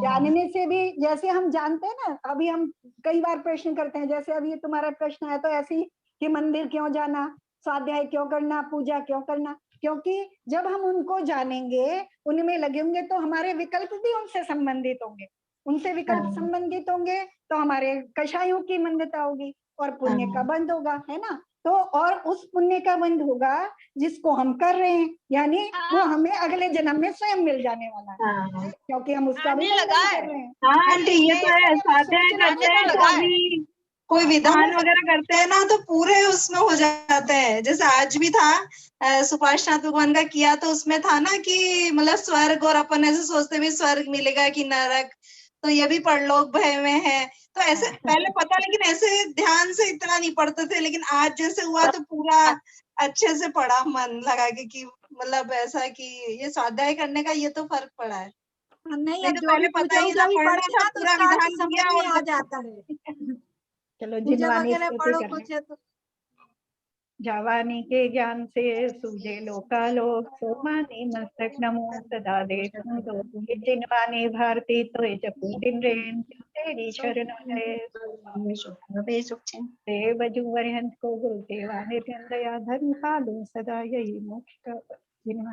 जानने से भी, जैसे हम जानते हैं ना, अभी हम कई बार प्रश्न करते हैं, जैसे अभी तुम्हारा प्रश्न है तो ऐसे ही कि मंदिर क्यों जाना, स्वाध्याय क्यों करना, पूजा क्यों करना, क्योंकि जब हम उनको जानेंगे, उनमें लगे होंगे, तो हमारे विकल्प भी उनसे संबंधित होंगे, उनसे विकल्प संबंधित होंगे तो हमारे कषायों की मंदता होगी और पुण्य का बंध होगा, है ना। तो और उस पुण्य का बंध होगा जिसको हम कर रहे हैं, यानी वो हमें अगले जन्म में स्वयं मिल जाने वाला है, क्योंकि हम उसका भी आने लगा बंधन है। कर रहे हैं। हाँ आंटी, ये तो है, स्वाध्याय सोचना करते हैं तो तो लगा है। अभी कोई विधान वगैरह करते हैं ना, तो पूरे उसमें हो जाते हैं। जैसे आज भी था, सुभाष नाथ भगवान का किया, तो उसमें था ना कि मतलब स्वर्ग, और अपन ऐसे सोचते भी स्वर्ग मिलेगा कि नरक, तो ये भी परलोक भय में है। तो ऐसे पहले पता, लेकिन ऐसे ध्यान से इतना नहीं पढ़ते थे, लेकिन आज जैसे हुआ तो पूरा अच्छे से पढ़ा, मन लगा के कि मतलब ऐसा कि ये स्वाध्याय करने का ये तो फर्क पड़ा है। नहीं, नहीं अब तो जो भी पहले पता पूजा ही उजा ना, भी पढ़ना पढ़े था, ना, तो पूरा उसका अर्थ विधान समझ किया में और आ जाता है। चलो, पूजा जिनवानी वगैरह स्तुति पढ़ो कर कुछ रहे, है तो। जावानी के ज्ञान से सूझे लोकालोक, सोमानी मस्तक नमो सदा देखूं तो, ये जिनवानी भारती तो ये जपू दिन रेन, तेरी शरण है देव जुवर हंस को गुरुदेवा नित्य दया धर्म पालो सदा, यही मोक्ष का जिनवानी।